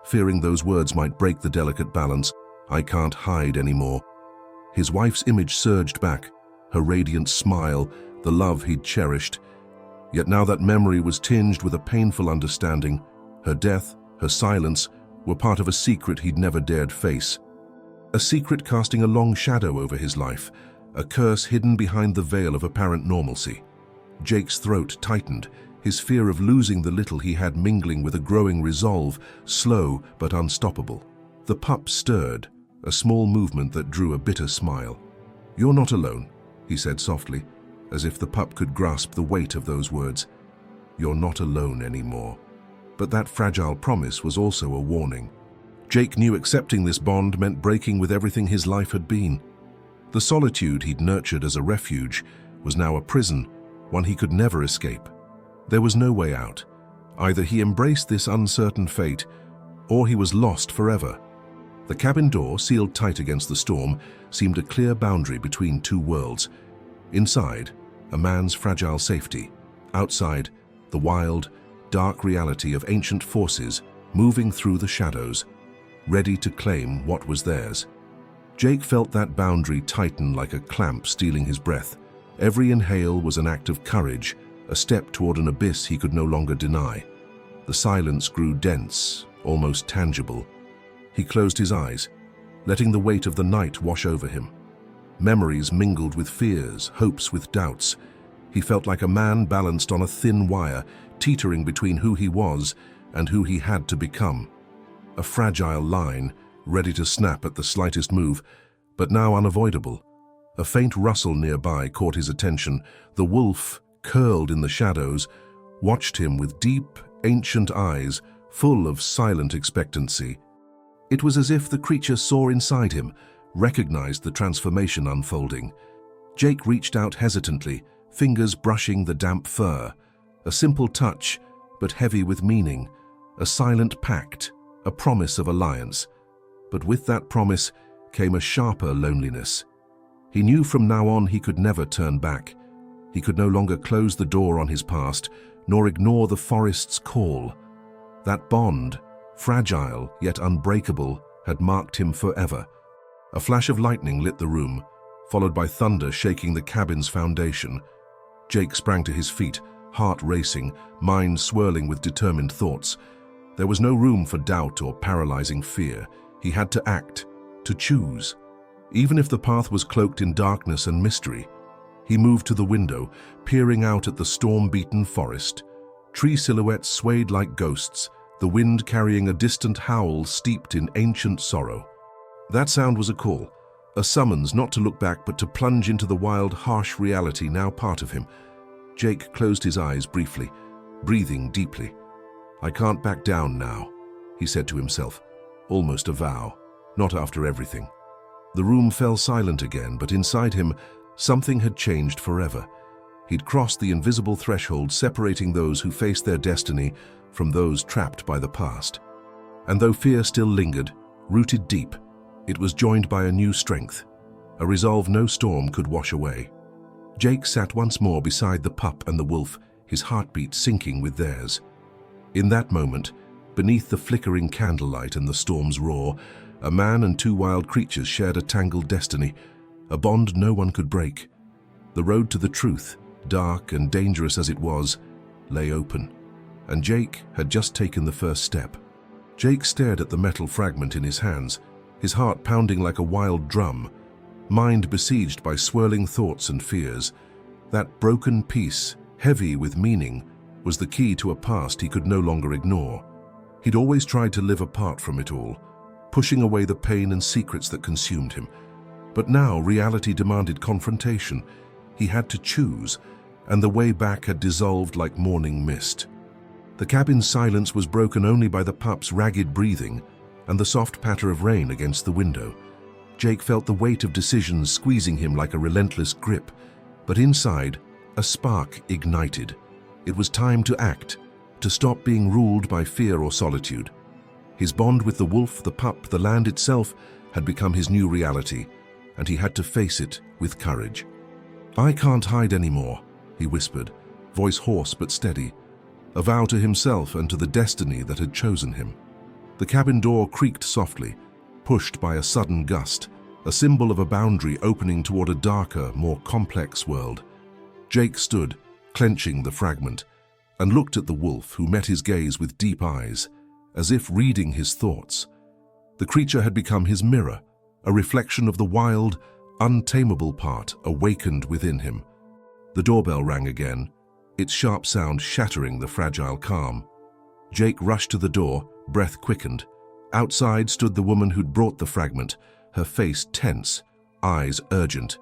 fearing those words might break the delicate balance. "I can't hide anymore." His wife's image surged back, her radiant smile, the love he'd cherished. Yet now that memory was tinged with a painful understanding. Her death, her silence, were part of a secret he'd never dared face. A secret casting a long shadow over his life, a curse hidden behind the veil of apparent normalcy. Jake's throat tightened, his fear of losing the little he had mingling with a growing resolve, slow but unstoppable. The pup stirred, a small movement that drew a bitter smile. "You're not alone," he said softly, as if the pup could grasp the weight of those words. "You're not alone anymore." But that fragile promise was also a warning. Jake knew accepting this bond meant breaking with everything his life had been. The solitude he'd nurtured as a refuge was now a prison, one he could never escape. There was no way out. Either he embraced this uncertain fate, or he was lost forever. The cabin door, sealed tight against the storm, seemed a clear boundary between two worlds. Inside, a man's fragile safety. Outside, the wild, dark reality of ancient forces moving through the shadows, ready to claim what was theirs. Jake felt that boundary tighten like a clamp stealing his breath. Every inhale was an act of courage, a step toward an abyss he could no longer deny. The silence grew dense, almost tangible. He closed his eyes, letting the weight of the night wash over him. Memories mingled with fears, hopes with doubts. He felt like a man balanced on a thin wire, teetering between who he was and who he had to become. A fragile line, ready to snap at the slightest move, but now unavoidable. A faint rustle nearby caught his attention. The wolf, curled in the shadows, watched him with deep, ancient eyes, full of silent expectancy. It was as if the creature saw inside him, recognized the transformation unfolding. Jake reached out hesitantly, fingers brushing the damp fur. A simple touch, but heavy with meaning. A silent pact, a promise of alliance. But with that promise came a sharper loneliness. He knew from now on he could never turn back. He could no longer close the door on his past, nor ignore the forest's call. That bond, fragile yet unbreakable, had marked him forever. A flash of lightning lit the room, followed by thunder shaking the cabin's foundation. Jake sprang to his feet, heart racing, mind swirling with determined thoughts. There was no room for doubt or paralyzing fear. He had to act, to choose. Even if the path was cloaked in darkness and mystery, he moved to the window, peering out at the storm-beaten forest. Tree silhouettes swayed like ghosts, the wind carrying a distant howl steeped in ancient sorrow. That sound was a call, a summons not to look back but to plunge into the wild, harsh reality now part of him. Jake closed his eyes briefly, breathing deeply. "I can't back down now," he said to himself, almost a vow, not after everything. The room fell silent again, but inside him, something had changed forever. He'd crossed the invisible threshold separating those who faced their destiny from those trapped by the past. And though fear still lingered, rooted deep, it was joined by a new strength, a resolve no storm could wash away. Jake sat once more beside the pup and the wolf, his heartbeat syncing with theirs. In that moment, beneath the flickering candlelight and the storm's roar, a man and two wild creatures shared a tangled destiny, a bond no one could break. The road to the truth, dark and dangerous as it was, lay open, and Jake had just taken the first step. Jake stared at the metal fragment in his hands, his heart pounding like a wild drum, mind besieged by swirling thoughts and fears. That broken piece, heavy with meaning, was the key to a past he could no longer ignore. He'd always tried to live apart from it all, pushing away the pain and secrets that consumed him. But now reality demanded confrontation. He had to choose, and the way back had dissolved like morning mist. The cabin's silence was broken only by the pup's ragged breathing and the soft patter of rain against the window. Jake felt the weight of decisions squeezing him like a relentless grip, but inside, a spark ignited. It was time to act, to stop being ruled by fear or solitude. His bond with the wolf, the pup, the land itself had become his new reality, and he had to face it with courage. "I can't hide anymore," he whispered, voice hoarse but steady, a vow to himself and to the destiny that had chosen him. The cabin door creaked softly, pushed by a sudden gust, a symbol of a boundary opening toward a darker, more complex world. Jake stood, clenching the fragment, and looked at the wolf, who met his gaze with deep eyes, as if reading his thoughts. The creature had become his mirror, a reflection of the wild, untamable part awakened within him. The doorbell rang again, its sharp sound shattering the fragile calm. Jake rushed to the door, breath quickened. Outside stood the woman who'd brought the fragment, her face tense, eyes urgent.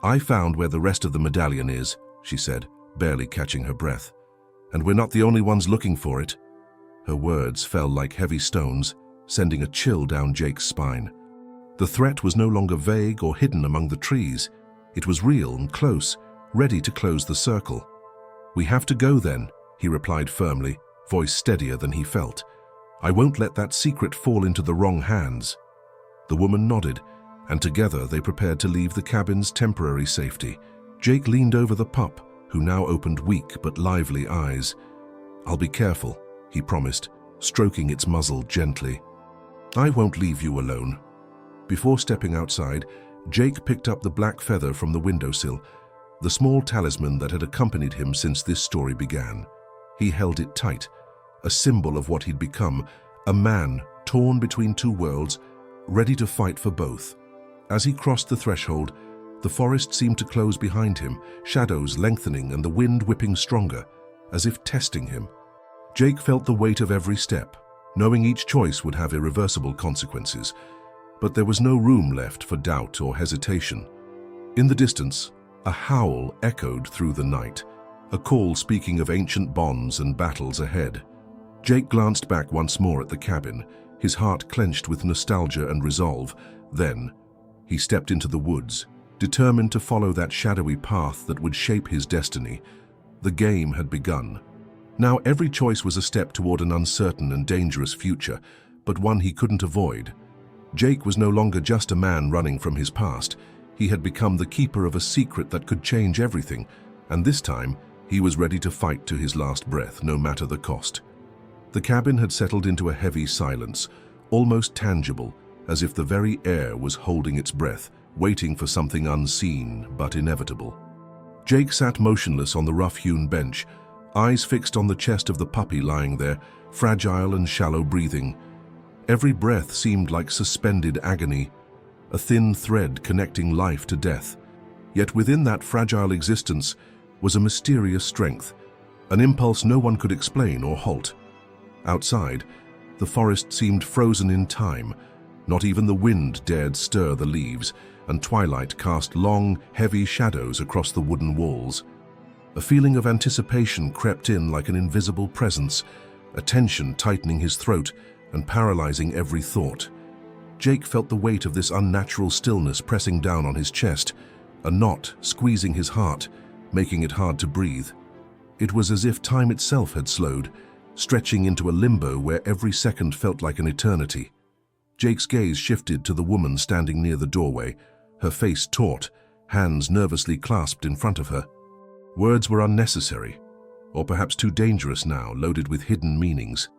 "I found where the rest of the medallion is," she said, barely catching her breath. "And we're not the only ones looking for it." Her words fell like heavy stones, sending a chill down Jake's spine. The threat was no longer vague or hidden among the trees. It was real and close, ready to close the circle. "We have to go then," he replied firmly, voice steadier than he felt. "I won't let that secret fall into the wrong hands." The woman nodded, and together they prepared to leave the cabin's temporary safety. Jake leaned over the pup, who now opened weak but lively eyes. "I'll be careful," he promised, stroking its muzzle gently. "I won't leave you alone." Before stepping outside, Jake picked up the black feather from the windowsill, the small talisman that had accompanied him since this story began. He held it tight, a symbol of what he'd become, a man torn between two worlds, ready to fight for both. As he crossed the threshold, the forest seemed to close behind him, shadows lengthening and the wind whipping stronger, as if testing him. Jake felt the weight of every step, knowing each choice would have irreversible consequences. But there was no room left for doubt or hesitation. In the distance, a howl echoed through the night, a call speaking of ancient bonds and battles ahead. Jake glanced back once more at the cabin, his heart clenched with nostalgia and resolve. Then, he stepped into the woods, determined to follow that shadowy path that would shape his destiny. The game had begun. Now every choice was a step toward an uncertain and dangerous future, but one he couldn't avoid. Jake was no longer just a man running from his past. He had become the keeper of a secret that could change everything, and this time, he was ready to fight to his last breath, no matter the cost. The cabin had settled into a heavy silence, almost tangible, as if the very air was holding its breath, waiting for something unseen but inevitable. Jake sat motionless on the rough-hewn bench, eyes fixed on the chest of the puppy lying there, fragile and shallow breathing. Every breath seemed like suspended agony, a thin thread connecting life to death. Yet within that fragile existence was a mysterious strength, an impulse no one could explain or halt. Outside, the forest seemed frozen in time. Not even the wind dared stir the leaves, and twilight cast long, heavy shadows across the wooden walls. A feeling of anticipation crept in like an invisible presence, a tension tightening his throat and paralyzing every thought. Jake felt the weight of this unnatural stillness pressing down on his chest, a knot squeezing his heart, making it hard to breathe. It was as if time itself had slowed, stretching into a limbo where every second felt like an eternity. Jake's gaze shifted to the woman standing near the doorway, her face taut, hands nervously clasped in front of her. Words were unnecessary, or perhaps too dangerous now, loaded with hidden meanings.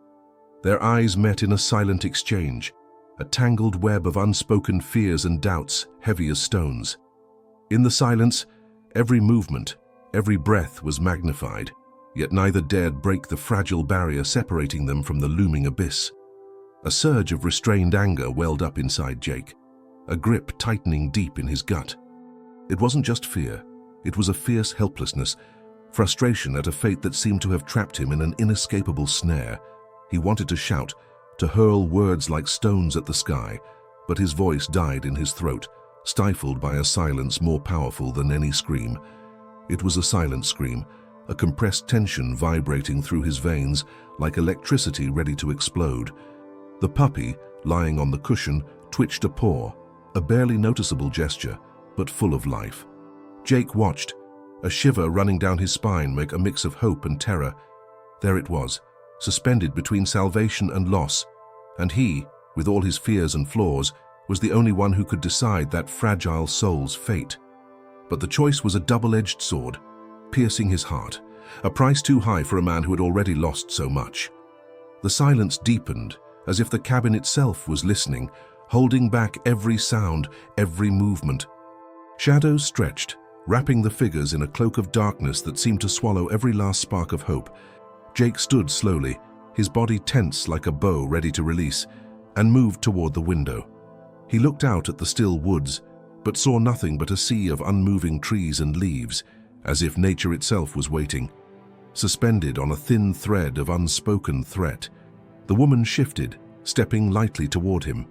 Their eyes met in a silent exchange, a tangled web of unspoken fears and doubts, heavy as stones. In the silence, every movement, every breath was magnified, yet neither dared break the fragile barrier separating them from the looming abyss. A surge of restrained anger welled up inside Jake, a grip tightening deep in his gut. It wasn't just fear, it was a fierce helplessness, frustration at a fate that seemed to have trapped him in an inescapable snare. He wanted to shout, to hurl words like stones at the sky, but his voice died in his throat, stifled by a silence more powerful than any scream. It was a silent scream, a compressed tension vibrating through his veins like electricity ready to explode. The puppy, lying on the cushion, twitched a paw, a barely noticeable gesture, but full of life. Jake watched, a shiver running down his spine make a mix of hope and terror. There it was, suspended between salvation and loss, and he, with all his fears and flaws, was the only one who could decide that fragile soul's fate. But the choice was a double-edged sword, piercing his heart, a price too high for a man who had already lost so much. The silence deepened, as if the cabin itself was listening, holding back every sound, every movement. Shadows stretched, wrapping the figures in a cloak of darkness that seemed to swallow every last spark of hope. Jake stood slowly, his body tense like a bow ready to release, and moved toward the window. He looked out at the still woods, but saw nothing but a sea of unmoving trees and leaves, as if nature itself was waiting. Suspended on a thin thread of unspoken threat, the woman shifted, stepping lightly toward him.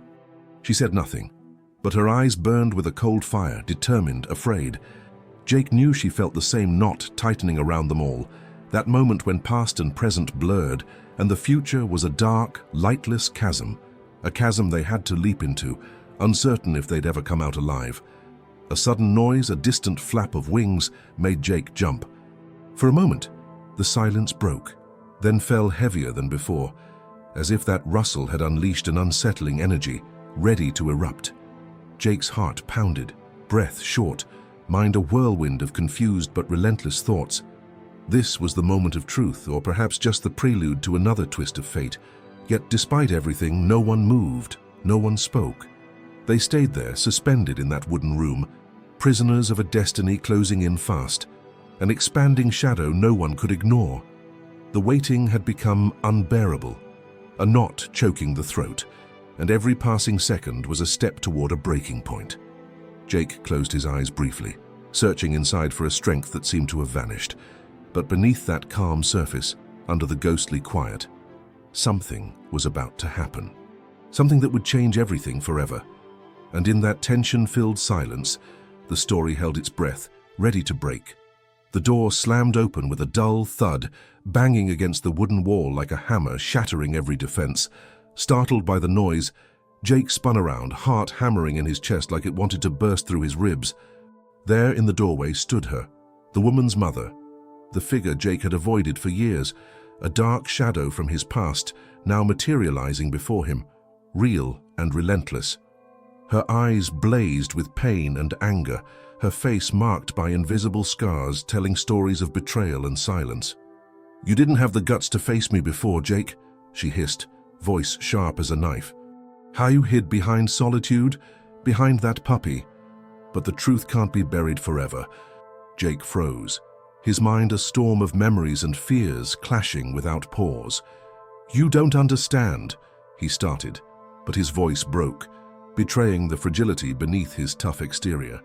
She said nothing, but her eyes burned with a cold fire, determined, afraid. Jake knew she felt the same knot tightening around them all, that moment when past and present blurred, and the future was a dark, lightless chasm, a chasm they had to leap into, uncertain if they'd ever come out alive. A sudden noise, a distant flap of wings, made Jake jump. For a moment, the silence broke, then fell heavier than before, as if that rustle had unleashed an unsettling energy, ready to erupt. Jake's heart pounded, breath short, mind a whirlwind of confused but relentless thoughts. This was the moment of truth, or perhaps just the prelude to another twist of fate. Yet despite everything, no one moved, no one spoke. They stayed there, suspended in that wooden room, prisoners of a destiny closing in fast, an expanding shadow no one could ignore. The waiting had become unbearable, a knot choking the throat, and every passing second was a step toward a breaking point. Jake closed his eyes briefly, searching inside for a strength that seemed to have vanished. But beneath that calm surface, under the ghostly quiet, something was about to happen. Something that would change everything forever. And in that tension-filled silence, the story held its breath, ready to break. The door slammed open with a dull thud, banging against the wooden wall like a hammer, shattering every defense. Startled by the noise, Jake spun around, heart hammering in his chest like it wanted to burst through his ribs. There in the doorway stood her, the woman's mother, the figure Jake had avoided for years, a dark shadow from his past, now materializing before him, real and relentless. Her eyes blazed with pain and anger, her face marked by invisible scars telling stories of betrayal and silence. "You didn't have the guts to face me before, Jake," she hissed, voice sharp as a knife. "How you hid behind solitude, behind that puppy. But the truth can't be buried forever." Jake froze, his mind a storm of memories and fears clashing without pause. "You don't understand," he started, but his voice broke. betraying the fragility beneath his tough exterior.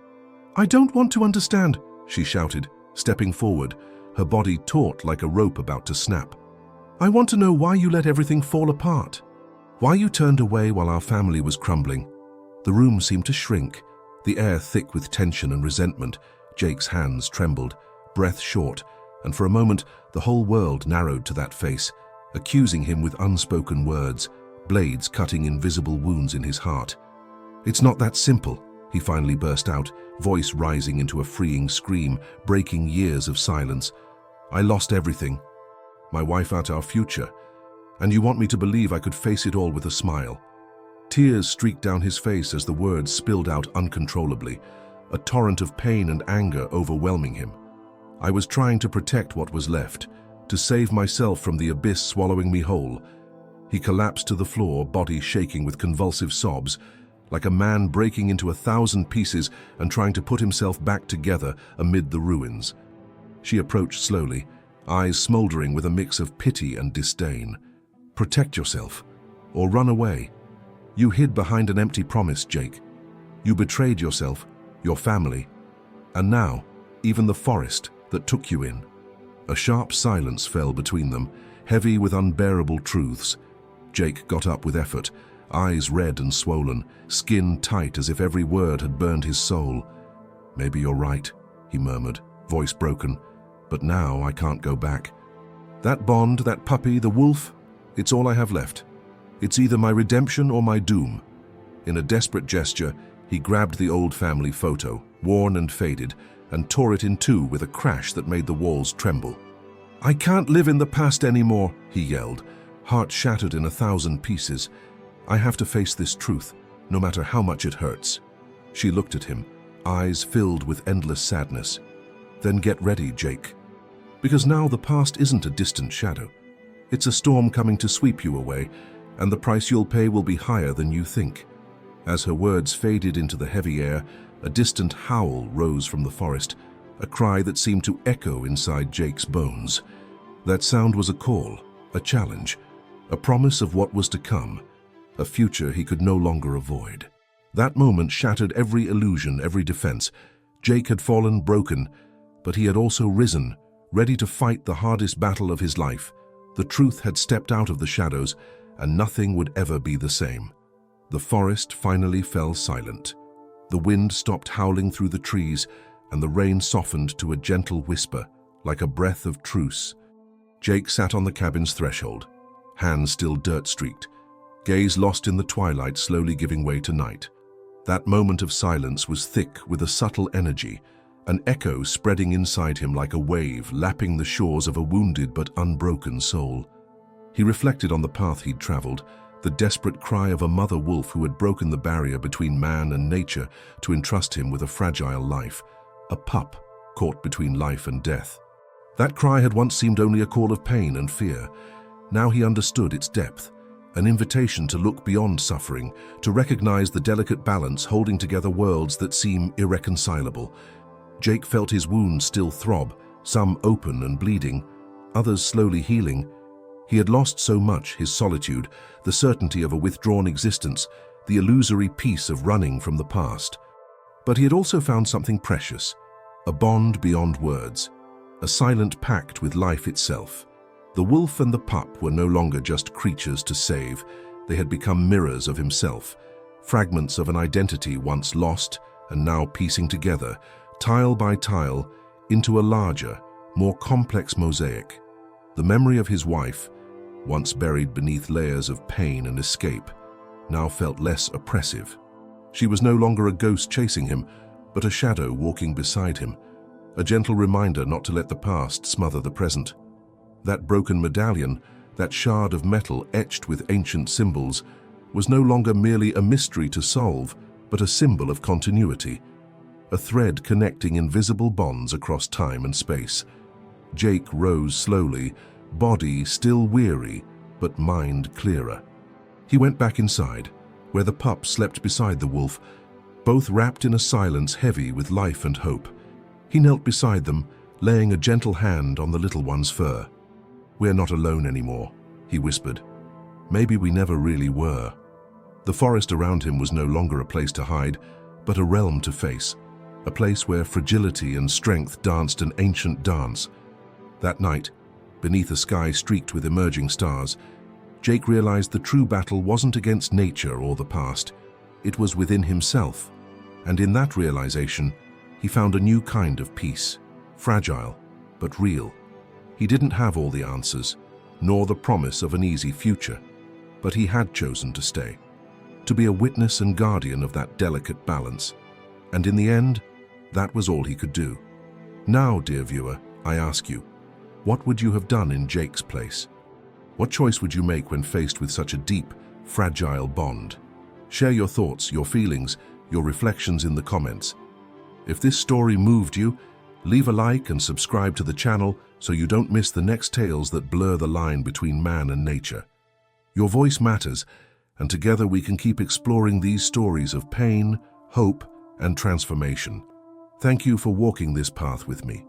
"I don't want to understand," she shouted, stepping forward, her body taut like a rope about to snap. "I want to know why you let everything fall apart. Why you turned away while our family was crumbling." The room seemed to shrink, the air thick with tension and resentment. Jake's hands trembled, breath short, and for a moment the whole world narrowed to that face, accusing him with unspoken words, blades cutting invisible wounds in his heart. "It's not that simple," he finally burst out, voice rising into a freeing scream, breaking years of silence. "I lost everything. My wife out, our future. And you want me to believe I could face it all with a smile?" Tears streaked down his face as the words spilled out uncontrollably, a torrent of pain and anger overwhelming him. "I was trying to protect what was left, to save myself from the abyss swallowing me whole." He collapsed to the floor, body shaking with convulsive sobs, like a man breaking into 1,000 pieces and trying to put himself back together amid the ruins. She approached slowly, eyes smoldering with a mix of pity and disdain. "Protect yourself, or run away. You hid behind an empty promise, Jake. You betrayed yourself, your family, and now, even the forest that took you in." A sharp silence fell between them, heavy with unbearable truths. Jake got up with effort, eyes red and swollen, skin tight as if every word had burned his soul. "Maybe you're right," he murmured, voice broken, "but now I can't go back. That bond, that puppy, the wolf, it's all I have left. It's either my redemption or my doom." In a desperate gesture, he grabbed the old family photo, worn and faded, and tore it in two with a crash that made the walls tremble. "I can't live in the past anymore," he yelled, heart shattered in 1,000 pieces. "I have to face this truth, no matter how much it hurts." She looked at him, eyes filled with endless sadness. "Then get ready, Jake. Because now the past isn't a distant shadow. It's a storm coming to sweep you away, and the price you'll pay will be higher than you think." As her words faded into the heavy air, a distant howl rose from the forest, a cry that seemed to echo inside Jake's bones. That sound was a call, a challenge, a promise of what was to come, a future he could no longer avoid. That moment shattered every illusion, every defense. Jake had fallen broken, but he had also risen, ready to fight the hardest battle of his life. The truth had stepped out of the shadows, and nothing would ever be the same. The forest finally fell silent. The wind stopped howling through the trees, and the rain softened to a gentle whisper, like a breath of truce. Jake sat on the cabin's threshold, hands still dirt-streaked, gaze lost in the twilight slowly giving way to night. That moment of silence was thick with a subtle energy, an echo spreading inside him like a wave lapping the shores of a wounded but unbroken soul. He reflected on the path he'd traveled, the desperate cry of a mother wolf who had broken the barrier between man and nature to entrust him with a fragile life, a pup caught between life and death. That cry had once seemed only a call of pain and fear. Now he understood its depth, an invitation to look beyond suffering, to recognize the delicate balance holding together worlds that seem irreconcilable. Jake felt his wounds still throb, some open and bleeding, others slowly healing. He had lost so much, his solitude, the certainty of a withdrawn existence, the illusory peace of running from the past. But he had also found something precious, a bond beyond words, a silent pact with life itself. The wolf and the pup were no longer just creatures to save. They had become mirrors of himself, fragments of an identity once lost and now piecing together, tile by tile, into a larger, more complex mosaic. The memory of his wife, once buried beneath layers of pain and escape, now felt less oppressive. She was no longer a ghost chasing him, but a shadow walking beside him, a gentle reminder not to let the past smother the present. That broken medallion, that shard of metal etched with ancient symbols, was no longer merely a mystery to solve, but a symbol of continuity, a thread connecting invisible bonds across time and space. Jake rose slowly, body still weary, but mind clearer. He went back inside, where the pup slept beside the wolf, both wrapped in a silence heavy with life and hope. He knelt beside them, laying a gentle hand on the little one's fur. "We're not alone anymore," he whispered. "Maybe we never really were." The forest around him was no longer a place to hide, but a realm to face, a place where fragility and strength danced an ancient dance. That night, beneath a sky streaked with emerging stars, Jake realized the true battle wasn't against nature or the past, it was within himself. And in that realization, he found a new kind of peace, fragile, but real. He didn't have all the answers, nor the promise of an easy future, but he had chosen to stay, to be a witness and guardian of that delicate balance. And in the end, that was all he could do. Now, dear viewer, I ask you, what would you have done in Jake's place? What choice would you make when faced with such a deep, fragile bond? Share your thoughts, your feelings, your reflections in the comments. If this story moved you, leave a like and subscribe to the channel so you don't miss the next tales that blur the line between man and nature. Your voice matters, and together we can keep exploring these stories of pain, hope, and transformation. Thank you for walking this path with me.